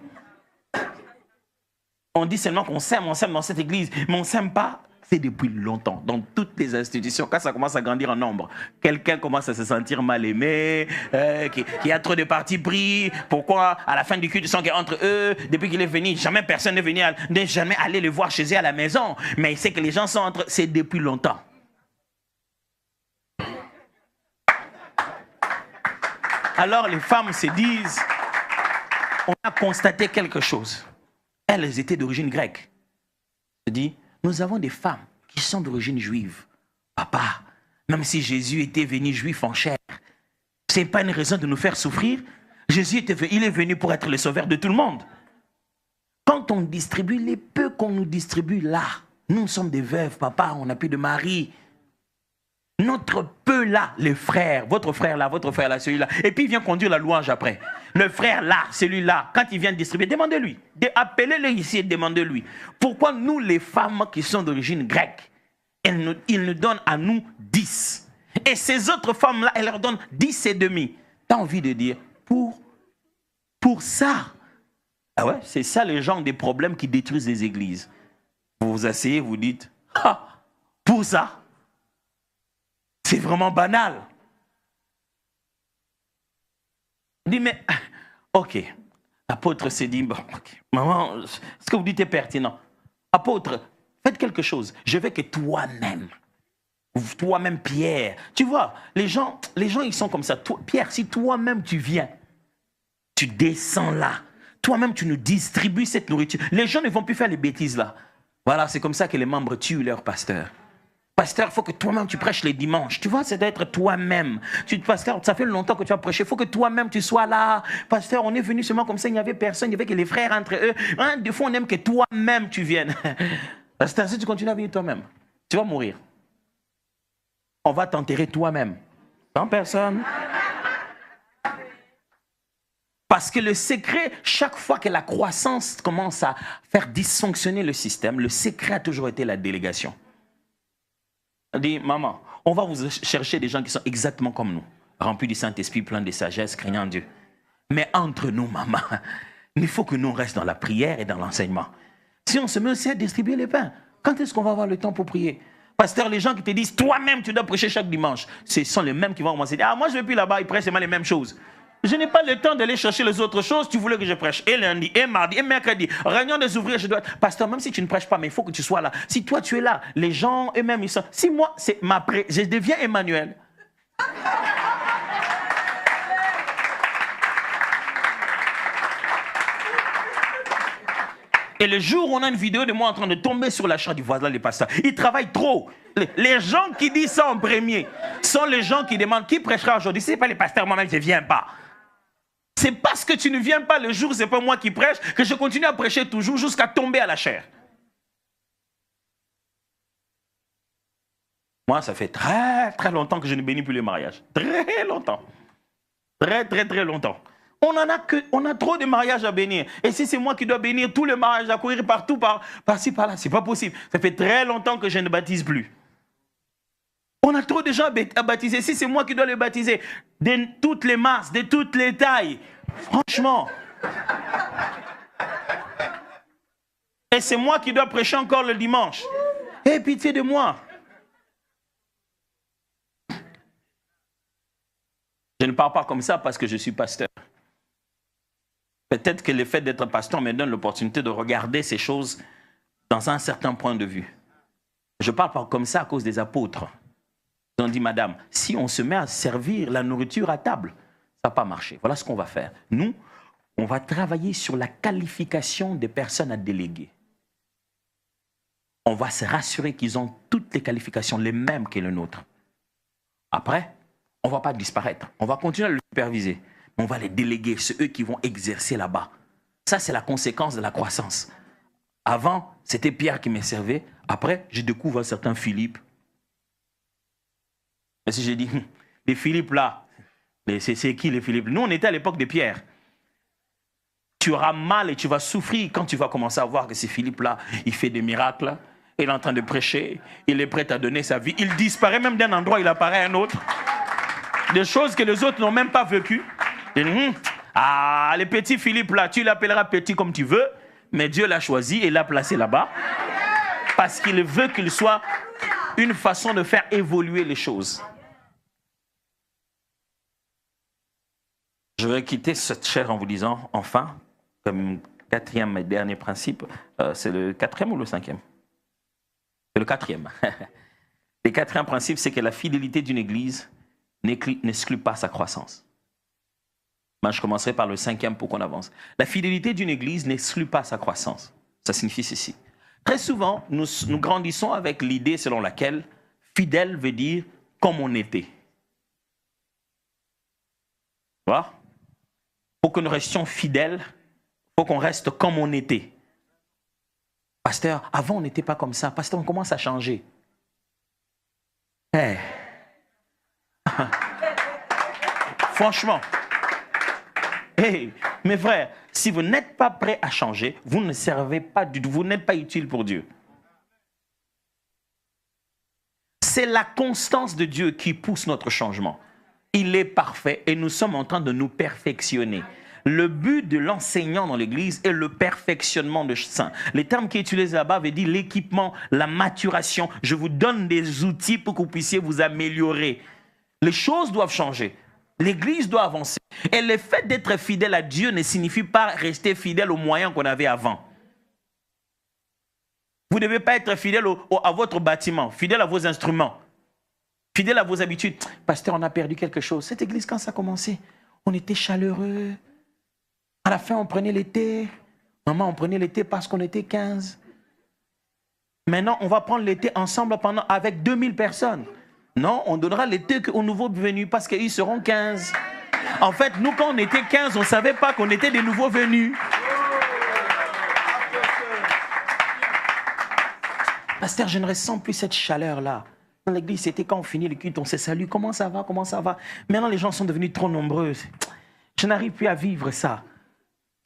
On dit seulement qu'on s'aime dans cette église, mais on ne s'aime pas. C'est depuis longtemps, dans toutes les institutions, quand ça commence à grandir en nombre, quelqu'un commence à se sentir mal aimé, qu'il y a trop de partis pris. Pourquoi à la fin du culte, ils sont entre eux, depuis qu'il est venu, jamais personne n'est jamais allé le voir chez eux à la maison. Mais il sait que les gens sont entre eux, c'est depuis longtemps. Alors les femmes se disent, on a constaté quelque chose. Elles étaient d'origine grecque. Se dit, nous avons des femmes qui sont d'origine juive. Papa, même si Jésus était venu juif en chair, ce n'est pas une raison de nous faire souffrir. Jésus il est venu pour être le sauveur de tout le monde. Quand on distribue les peu qu'on nous distribue là, nous sommes des veuves, papa, on n'a plus de mari. Notre peu là, les frères, votre frère là, celui-là. Et puis il vient conduire la louange après. Le frère là, celui-là, quand il vient distribuer, demandez-lui. Appelez-le ici et demandez-lui. Pourquoi nous, les femmes qui sont d'origine grecque, il nous donne à nous 10. Et ces autres femmes-là, elles leur donnent 10 et demi. Tu as envie de dire, pour ça. Ah ouais, c'est ça le genre des problèmes qui détruisent les églises. Vous vous asseyez, vous dites, pour ça. C'est vraiment banal. Il dit, mais, ok. L'apôtre s'est dit, bon, ok, maman, ce que vous dites est pertinent. Apôtre, faites quelque chose. Je veux que toi-même, Pierre, tu vois, les gens, ils sont comme ça. Pierre, si toi-même tu viens, tu descends là, toi-même tu nous distribues cette nourriture, les gens ne vont plus faire les bêtises là. Voilà, c'est comme ça que les membres tuent leur pasteur. Pasteur, il faut que toi-même tu prêches les dimanches. Tu vois, c'est d'être toi-même. Pasteur, ça fait longtemps que tu as prêché. Il faut que toi-même tu sois là. Pasteur, on est venu seulement comme ça, il n'y avait personne. Il n'y avait que les frères entre eux. Des fois, on aime que toi-même tu viennes. Pasteur, si tu continues à venir toi-même, tu vas mourir. On va t'enterrer toi-même. Sans personne. Parce que le secret, chaque fois que la croissance commence à faire dysfonctionner le système, le secret a toujours été la délégation. On dit, maman, on va vous chercher des gens qui sont exactement comme nous, remplis du Saint-Esprit, pleins de sagesse, craignant Dieu. Mais entre nous, maman, il faut que nous restions dans la prière et dans l'enseignement. Si on se met aussi à distribuer les pains, quand est-ce qu'on va avoir le temps pour prier? Pasteur, les gens qui te disent, toi-même, tu dois prêcher chaque dimanche, ce sont les mêmes qui vont commencer à dire, ah, moi, je ne vais plus là-bas, ils prêchent seulement les mêmes choses. Je n'ai pas le temps d'aller chercher les autres choses. Tu voulais que je prêche et lundi, et mardi, et mercredi. Réunion des ouvriers, je dois être... Pasteur, même si tu ne prêches pas, mais il faut que tu sois là. Si toi, tu es là, les gens eux-mêmes, ils sont... Si moi, c'est ma je deviens Emmanuel. Et le jour où on a une vidéo de moi en train de tomber sur la chair du voisin, les pasteurs, ils travaillent trop. Les gens qui disent ça en premier sont les gens qui demandent qui prêchera aujourd'hui. Ce n'est pas les pasteurs, moi-même, je ne viens pas. C'est parce que tu ne viens pas le jour où ce n'est pas moi qui prêche que je continue à prêcher toujours jusqu'à tomber à la chair. Moi, ça fait très, très longtemps que je ne bénis plus les mariages. Très longtemps. Très, très, très longtemps. On a trop de mariages à bénir. Et si c'est moi qui dois bénir tous les mariages, à courir partout, par-ci, par-là, c'est pas possible. Ça fait très longtemps que je ne baptise plus. On a trop de gens à baptiser. Si c'est moi qui dois les baptiser, de toutes les masses, de toutes les tailles, franchement. Et c'est moi qui dois prêcher encore le dimanche. Aie pitié de moi. Je ne parle pas comme ça parce que je suis pasteur. Peut-être que le fait d'être pasteur me donne l'opportunité de regarder ces choses dans un certain point de vue. Je ne parle pas comme ça à cause des apôtres. Ils ont dit, madame, si on se met à servir la nourriture à table, ça n'a pas marché. Voilà ce qu'on va faire. Nous, on va travailler sur la qualification des personnes à déléguer. On va se rassurer qu'ils ont toutes les qualifications, les mêmes que les nôtres. Après, on ne va pas disparaître. On va continuer à le superviser. Mais on va les déléguer. C'est eux qui vont exercer là-bas. Ça, c'est la conséquence de la croissance. Avant, c'était Pierre qui me servait. Après, je découvre un certain Philippe. Et si j'ai dit, les Philippe là, c'est qui les Philippe? Nous, on était à l'époque de Pierre. Tu auras mal et tu vas souffrir quand tu vas commencer à voir que c'est Philippe là, il fait des miracles, il est en train de prêcher, il est prêt à donner sa vie. Il disparaît même d'un endroit, il apparaît à un autre. Des choses que les autres n'ont même pas vécues. Ah, le petit Philippe là, tu l'appelleras petit comme tu veux, mais Dieu l'a choisi et l'a placé là-bas parce qu'il veut qu'il soit une façon de faire évoluer les choses. Je vais quitter cette chaire en vous disant, enfin, comme quatrième et dernier principe, c'est le quatrième ou le cinquième? C'est le quatrième. Le quatrième principe, c'est que la fidélité d'une église n'exclut pas sa croissance. Moi, je commencerai par le cinquième pour qu'on avance. La fidélité d'une église n'exclut pas sa croissance. Ça signifie ceci. Très souvent, nous grandissons avec l'idée selon laquelle fidèle veut dire comme on était. Tu vois? Pour que nous restions fidèles, il faut qu'on reste comme on était. Pasteur, avant on n'était pas comme ça. Pasteur, on commence à changer. Hey. Franchement. Hey, mes frères, si vous n'êtes pas prêts à changer, vous ne servez pas du tout, vous n'êtes pas utile pour Dieu. C'est la constance de Dieu qui pousse notre changement. Il est parfait et nous sommes en train de nous perfectionner. Le but de l'enseignant dans l'église est le perfectionnement de saints. Les termes qui est utilisé là-bas veut dire l'équipement, la maturation. Je vous donne des outils pour que vous puissiez vous améliorer. Les choses doivent changer. L'église doit avancer. Et le fait d'être fidèle à Dieu ne signifie pas rester fidèle aux moyens qu'on avait avant. Vous ne devez pas être fidèle à votre bâtiment, fidèle à vos instruments, fidèle à vos habitudes. Pasteur, on a perdu quelque chose. Cette église, quand ça a commencé, on était chaleureux. À la fin, on prenait l'été. Maman, on prenait l'été parce qu'on était 15. Maintenant, on va prendre l'été ensemble avec 2000 personnes. Non, on donnera l'été aux nouveaux venus parce qu'ils seront 15. En fait, nous, quand on était 15, on ne savait pas qu'on était des nouveaux venus. Pasteur, je ne ressens plus cette chaleur-là. Dans l'église, c'était quand on finit le culte, on se salue. Comment ça va? Comment ça va? Maintenant, les gens sont devenus trop nombreux. Je n'arrive plus à vivre ça.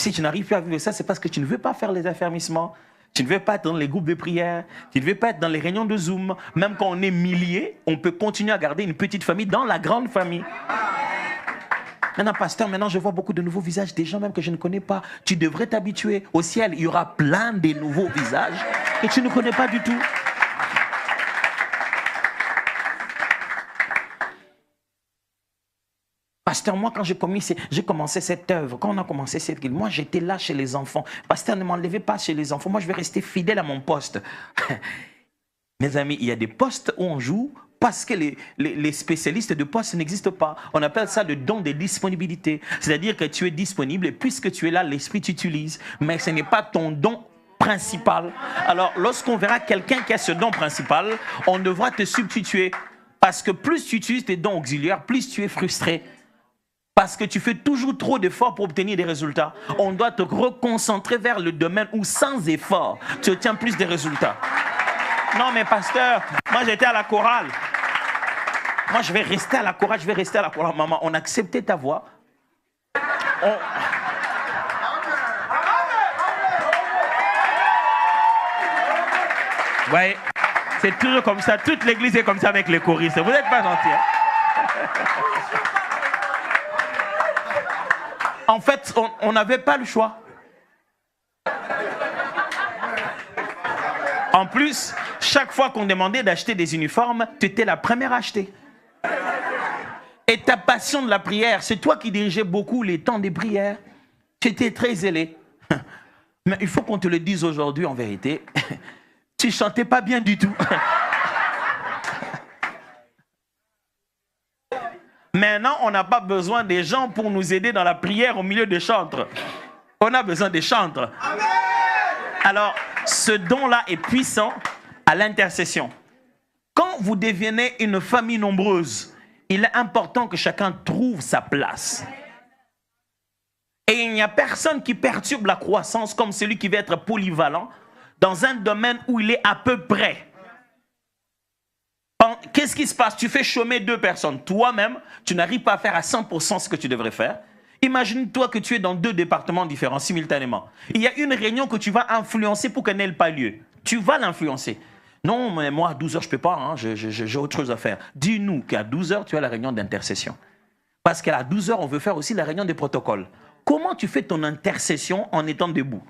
Si tu n'arrives plus à vivre ça, c'est parce que tu ne veux pas faire les affermissements. Tu ne veux pas être dans les groupes de prière. Tu ne veux pas être dans les réunions de Zoom. Même quand on est milliers, on peut continuer à garder une petite famille dans la grande famille. Maintenant, pasteur, maintenant je vois beaucoup de nouveaux visages, des gens même que je ne connais pas. Tu devrais t'habituer. Au ciel, il y aura plein de nouveaux visages que tu ne connais pas du tout. Pasteur, moi, quand j'ai commencé cette œuvre, quand on a commencé cette guilde, moi, j'étais là chez les enfants. Pasteur, ne m'enlevez pas chez les enfants. Moi, je vais rester fidèle à mon poste. Mes amis, il y a des postes où on joue parce que les spécialistes de poste n'existent pas. On appelle ça le don de disponibilité. C'est-à-dire que tu es disponible et puisque tu es là, l'esprit t'utilise. Mais ce n'est pas ton don principal. Alors, lorsqu'on verra quelqu'un qui a ce don principal, on devra te substituer. Parce que plus tu utilises tes dons auxiliaires, plus tu es frustré. Parce que tu fais toujours trop d'efforts pour obtenir des résultats. On doit te reconcentrer vers le domaine où, sans effort, tu obtiens plus de résultats. Non, mais pasteur, moi j'étais à la chorale. Moi je vais rester à la chorale, Maman, on a accepté ta voix. Ouais, c'est toujours comme ça. Toute l'église est comme ça avec les choristes. Vous n'êtes pas gentils. Hein? En fait, on n'avait pas le choix. En plus, chaque fois qu'on demandait d'acheter des uniformes, tu étais la première à acheter. Et ta passion de la prière, c'est toi qui dirigeais beaucoup les temps des prières. Tu étais très zélé. Mais il faut qu'on te le dise aujourd'hui en vérité. Tu chantais pas bien du tout. Maintenant, on n'a pas besoin des gens pour nous aider dans la prière au milieu des chantres. On a besoin des chantres. Amen. Alors, ce don-là est puissant à l'intercession. Quand vous devenez une famille nombreuse, il est important que chacun trouve sa place. Et il n'y a personne qui perturbe la croissance comme celui qui veut être polyvalent dans un domaine où il est à peu près. Qu'est-ce qui se passe? Tu fais chômer 2 personnes. Toi-même, tu n'arrives pas à faire à 100% ce que tu devrais faire. Imagine-toi que tu es dans 2 départements différents simultanément. Il y a une réunion que tu vas influencer pour qu'elle n'ait pas lieu. Tu vas l'influencer. Non, mais moi, à 12h, je ne peux pas. Hein, j'ai autre chose à faire. Dis-nous qu'à 12h, tu as la réunion d'intercession. Parce qu'à 12h, on veut faire aussi la réunion des protocoles. Comment tu fais ton intercession en étant debout?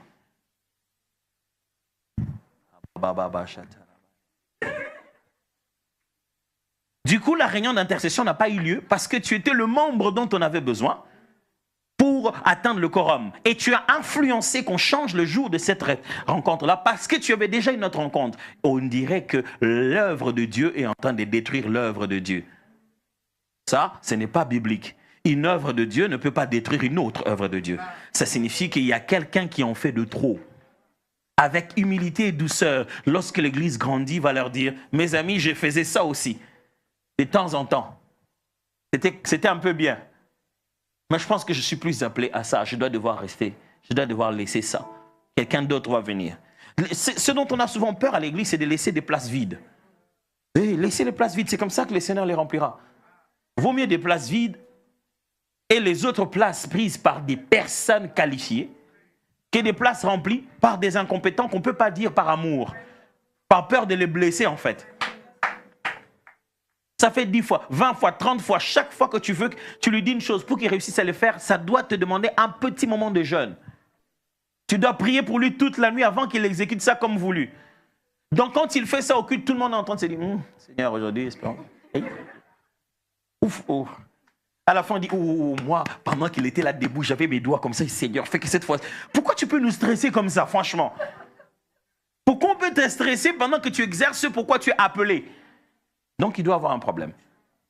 Du coup, la réunion d'intercession n'a pas eu lieu parce que tu étais le membre dont on avait besoin pour atteindre le quorum. Et tu as influencé qu'on change le jour de cette rencontre-là parce que tu avais déjà une autre rencontre. On dirait que l'œuvre de Dieu est en train de détruire l'œuvre de Dieu. Ça, ce n'est pas biblique. Une œuvre de Dieu ne peut pas détruire une autre œuvre de Dieu. Ça signifie qu'il y a quelqu'un qui en fait de trop. Avec humilité et douceur, lorsque l'Église grandit, va leur dire « Mes amis, je faisais ça aussi. » De temps en temps. C'était un peu bien. Mais je pense que je suis plus appelé à ça. Je dois devoir rester. Je dois devoir laisser ça. Quelqu'un d'autre va venir. Ce dont on a souvent peur à l'église, c'est de laisser des places vides. Et laisser les places vides, c'est comme ça que le Seigneur les remplira. Vaut mieux des places vides et les autres places prises par des personnes qualifiées que des places remplies par des incompétents qu'on ne peut pas dire par amour, par peur de les blesser en fait. Ça fait 10 fois, 20 fois, 30 fois. Chaque fois que tu veux que tu lui dis une chose pour qu'il réussisse à le faire, ça doit te demander un petit moment de jeûne. Tu dois prier pour lui toute la nuit avant qu'il exécute ça comme voulu. Donc quand il fait ça au culte, tout le monde est en train de se dire Seigneur, aujourd'hui, espérons. Hey. Ouf, ouf. À la fin, on dit moi, pendant qu'il était là debout, j'avais mes doigts comme ça. Seigneur, fais que cette fois. Pourquoi tu peux nous stresser comme ça, franchement? Pourquoi on peut te stresser pendant que tu exerces pourquoi tu es appelé? Donc, il doit avoir un problème.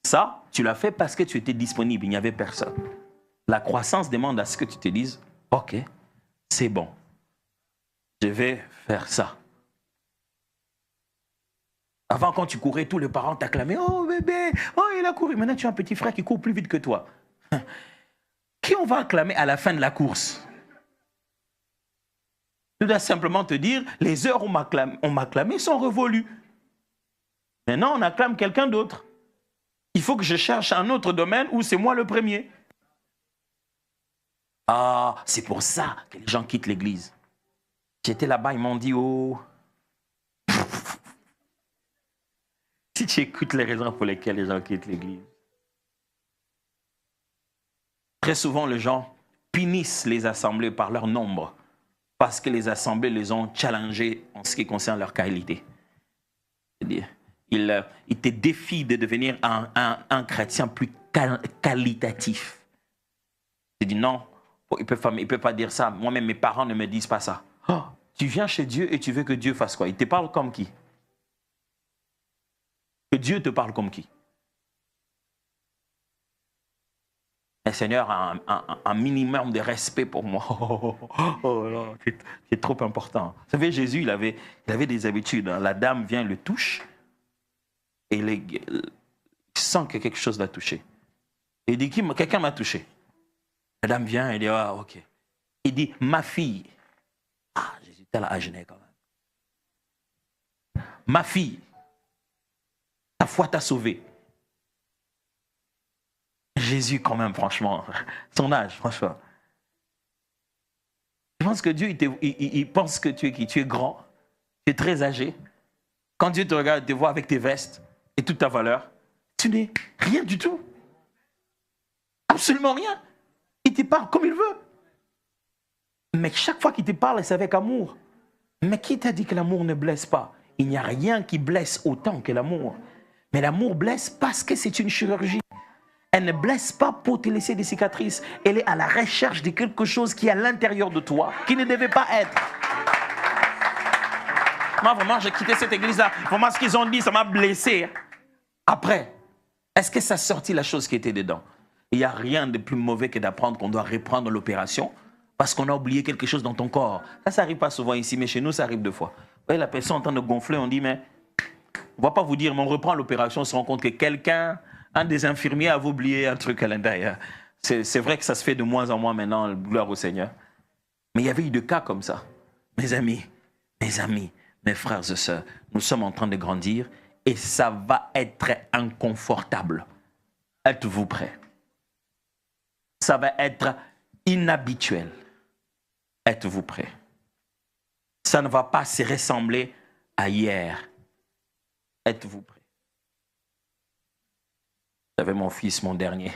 Ça, tu l'as fait parce que tu étais disponible, il n'y avait personne. La croissance demande à ce que tu te dises, ok, c'est bon, je vais faire ça. Avant, quand tu courais, tous les parents t'acclamaient, oh bébé, oh il a couru. Maintenant, tu as un petit frère qui court plus vite que toi. Qui on va acclamer à la fin de la course? Tu dois simplement te dire, les heures où on m'a acclamé sont révolues. Maintenant, on acclame quelqu'un d'autre. Il faut que je cherche un autre domaine où c'est moi le premier. Ah, c'est pour ça que les gens quittent l'église. J'étais là-bas, ils m'ont dit, oh. Si tu écoutes les raisons pour lesquelles les gens quittent l'église. Très souvent, les gens punissent les assemblées par leur nombre parce que les assemblées les ont challengés en ce qui concerne leur qualité. C'est-à-dire, il te défie de devenir un chrétien plus qualitatif. Il dit non, il peut pas dire ça. Moi-même, mes parents ne me disent pas ça. Oh, tu viens chez Dieu et tu veux que Dieu fasse quoi? Il te parle comme qui? Que Dieu te parle comme qui? Le Seigneur a un minimum de respect pour moi. Oh là, c'est trop important. Vous savez, Jésus, il avait des habitudes. Hein. La dame vient, le touche, et il sent que quelque chose l'a touché. Et il dit, quelqu'un m'a touché. La dame vient, et dit, ah, ok. Il dit, ma fille. Ah, Jésus, tel à genoux quand même. Ma fille, ta foi t'a sauvée. Jésus, quand même, franchement, son âge, franchement. Je pense que Dieu, il pense que tu es qui? Tu es grand, tu es très âgé. Quand Dieu te regarde, il te voit avec tes vestes et toute ta valeur, tu n'es rien du tout. Absolument rien. Il te parle comme il veut. Mais chaque fois qu'il te parle, c'est avec amour. Mais qui t'a dit que l'amour ne blesse pas? Il n'y a rien qui blesse autant que l'amour. Mais l'amour blesse parce que c'est une chirurgie. Elle ne blesse pas pour te laisser des cicatrices. Elle est à la recherche de quelque chose qui est à l'intérieur de toi, qui ne devait pas être. Moi, vraiment, j'ai quitté cette église-là. Vraiment, ce qu'ils ont dit, ça m'a blessé. Après, est-ce que ça sortit la chose qui était dedans? Il n'y a rien de plus mauvais que d'apprendre qu'on doit reprendre l'opération parce qu'on a oublié quelque chose dans ton corps. Ça n'arrive pas souvent ici, mais chez nous, ça arrive 2 fois. Vous voyez, la personne est en train de gonfler, on dit, mais on ne va pas vous dire, mais on reprend l'opération, on se rend compte que quelqu'un... Un des infirmiers avait oublié un truc à l'intérieur. C'est vrai que ça se fait de moins en moins maintenant, gloire au Seigneur. Mais il y avait eu des cas comme ça. Mes amis, mes frères et sœurs, nous sommes en train de grandir et ça va être inconfortable. Êtes-vous prêts? Ça va être inhabituel. Êtes-vous prêts? Ça ne va pas se ressembler à hier. Êtes-vous prêts? J'avais mon fils, mon dernier.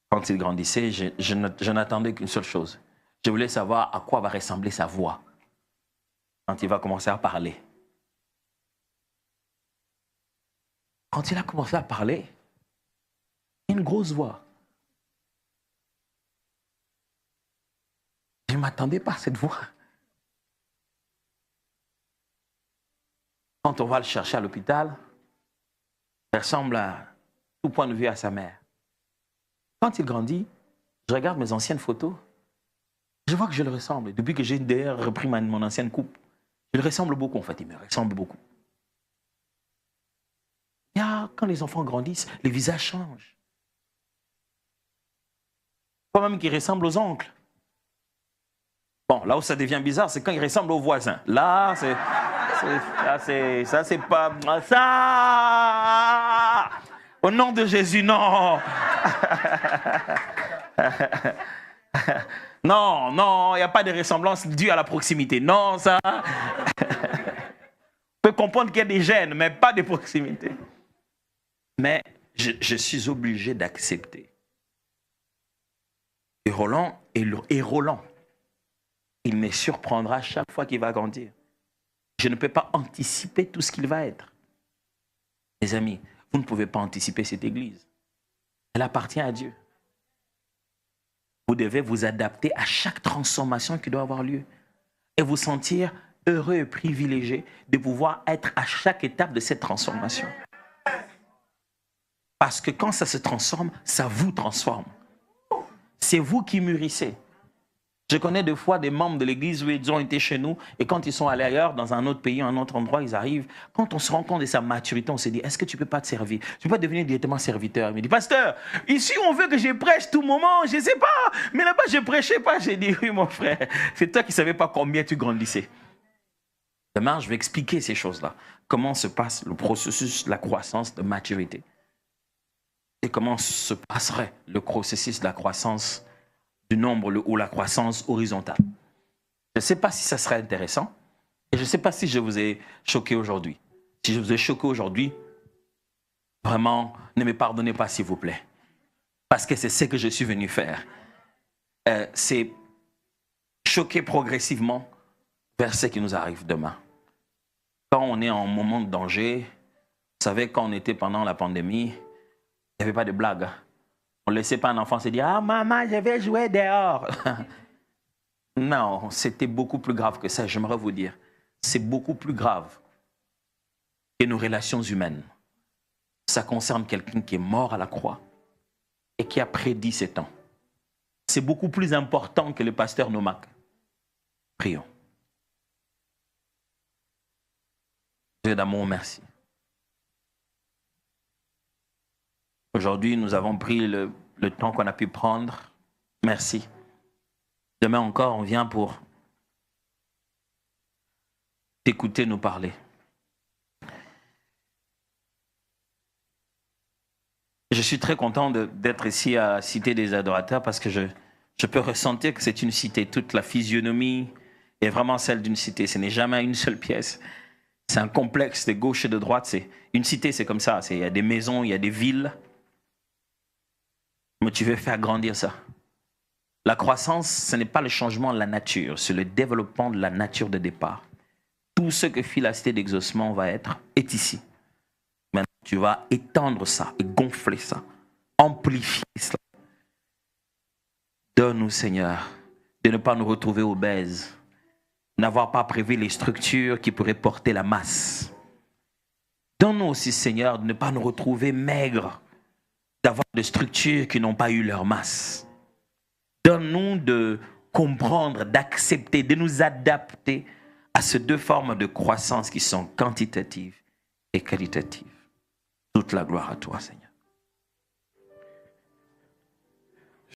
Quand il grandissait, je n'attendais qu'une seule chose. Je voulais savoir à quoi va ressembler sa voix quand il va commencer à parler. Quand il a commencé à parler, une grosse voix. Je ne m'attendais pas à cette voix. Quand on va le chercher à l'hôpital, il ressemble à tout point de vue à sa mère. Quand il grandit, je regarde mes anciennes photos, je vois que je le ressemble. Depuis que j'ai d'ailleurs repris mon ancienne coupe, je le ressemble beaucoup en fait, il me ressemble beaucoup. Et quand les enfants grandissent, les visages changent. Pas même qu'ils ressemblent aux oncles. Bon, là où ça devient bizarre, c'est quand ils ressemblent aux voisins. Là, c'est pas... Ça! Au nom de Jésus, non! Non, il n'y a pas de ressemblance due à la proximité. Non, ça... On peut comprendre qu'il y a des gènes, mais pas de proximité. Mais je suis obligé d'accepter. Et Roland, il me surprendra chaque fois qu'il va grandir. Je ne peux pas anticiper tout ce qu'il va être. Mes amis, vous ne pouvez pas anticiper cette église. Elle appartient à Dieu. Vous devez vous adapter à chaque transformation qui doit avoir lieu et vous sentir heureux et privilégié de pouvoir être à chaque étape de cette transformation. Parce que quand ça se transforme, ça vous transforme. C'est vous qui mûrissez. Je connais des fois des membres de l'église où ils ont été chez nous et quand ils sont allés ailleurs, dans un autre pays, un autre endroit, ils arrivent. Quand on se rend compte de sa maturité, on se dit, est-ce que tu ne peux pas te servir? Tu ne peux pas devenir directement serviteur. Il me dit, pasteur, ici on veut que je prêche tout moment, je ne sais pas. Mais là-bas, je ne prêchais pas. J'ai dit, oui mon frère, c'est toi qui ne savais pas combien tu grandissais. Demain, je vais expliquer ces choses-là. Comment se passe le processus de la croissance de maturité. Et comment se passerait le processus de la croissance du nombre ou la croissance horizontale. Je ne sais pas si ça serait intéressant et je ne sais pas si je vous ai choqué aujourd'hui. Si je vous ai choqué aujourd'hui, vraiment, ne me pardonnez pas s'il vous plaît. Parce que c'est ce que je suis venu faire. C'est choquer progressivement vers ce qui nous arrive demain. Quand on est en moment de danger, vous savez, quand on était pendant la pandémie, il n'y avait pas de blague. On ne laissait pas un enfant se dire « Ah, maman, je vais jouer dehors !» Non, c'était beaucoup plus grave que ça, j'aimerais vous dire. C'est beaucoup plus grave que nos relations humaines. Ça concerne quelqu'un qui est mort à la croix et qui a prédit ses temps. C'est beaucoup plus important que le pasteur Nomak. Prions. Dieu d'amour, merci. Aujourd'hui, nous avons pris le temps qu'on a pu prendre. Merci. Demain encore, on vient pour t'écouter nous parler. Je suis très content d'être ici à Cité des Adorateurs parce que je peux ressentir que c'est une cité. Toute la physionomie est vraiment celle d'une cité. Ce n'est jamais une seule pièce. C'est un complexe de gauche et de droite. Une cité, c'est comme ça. Il y a des maisons, il y a des villes. Mais tu veux faire grandir ça. La croissance, ce n'est pas le changement de la nature, c'est le développement de la nature de départ. Tout ce que fit la cité d'exaucement est ici. Maintenant, tu vas étendre ça et gonfler ça, amplifier ça. Donne-nous, Seigneur, de ne pas nous retrouver obèses, n'avoir pas prévu les structures qui pourraient porter la masse. Donne-nous aussi, Seigneur, de ne pas nous retrouver maigres, d'avoir des structures qui n'ont pas eu leur masse. Donne-nous de comprendre, d'accepter, de nous adapter à ces deux formes de croissance qui sont quantitatives et qualitatives. Toute la gloire à toi, Seigneur.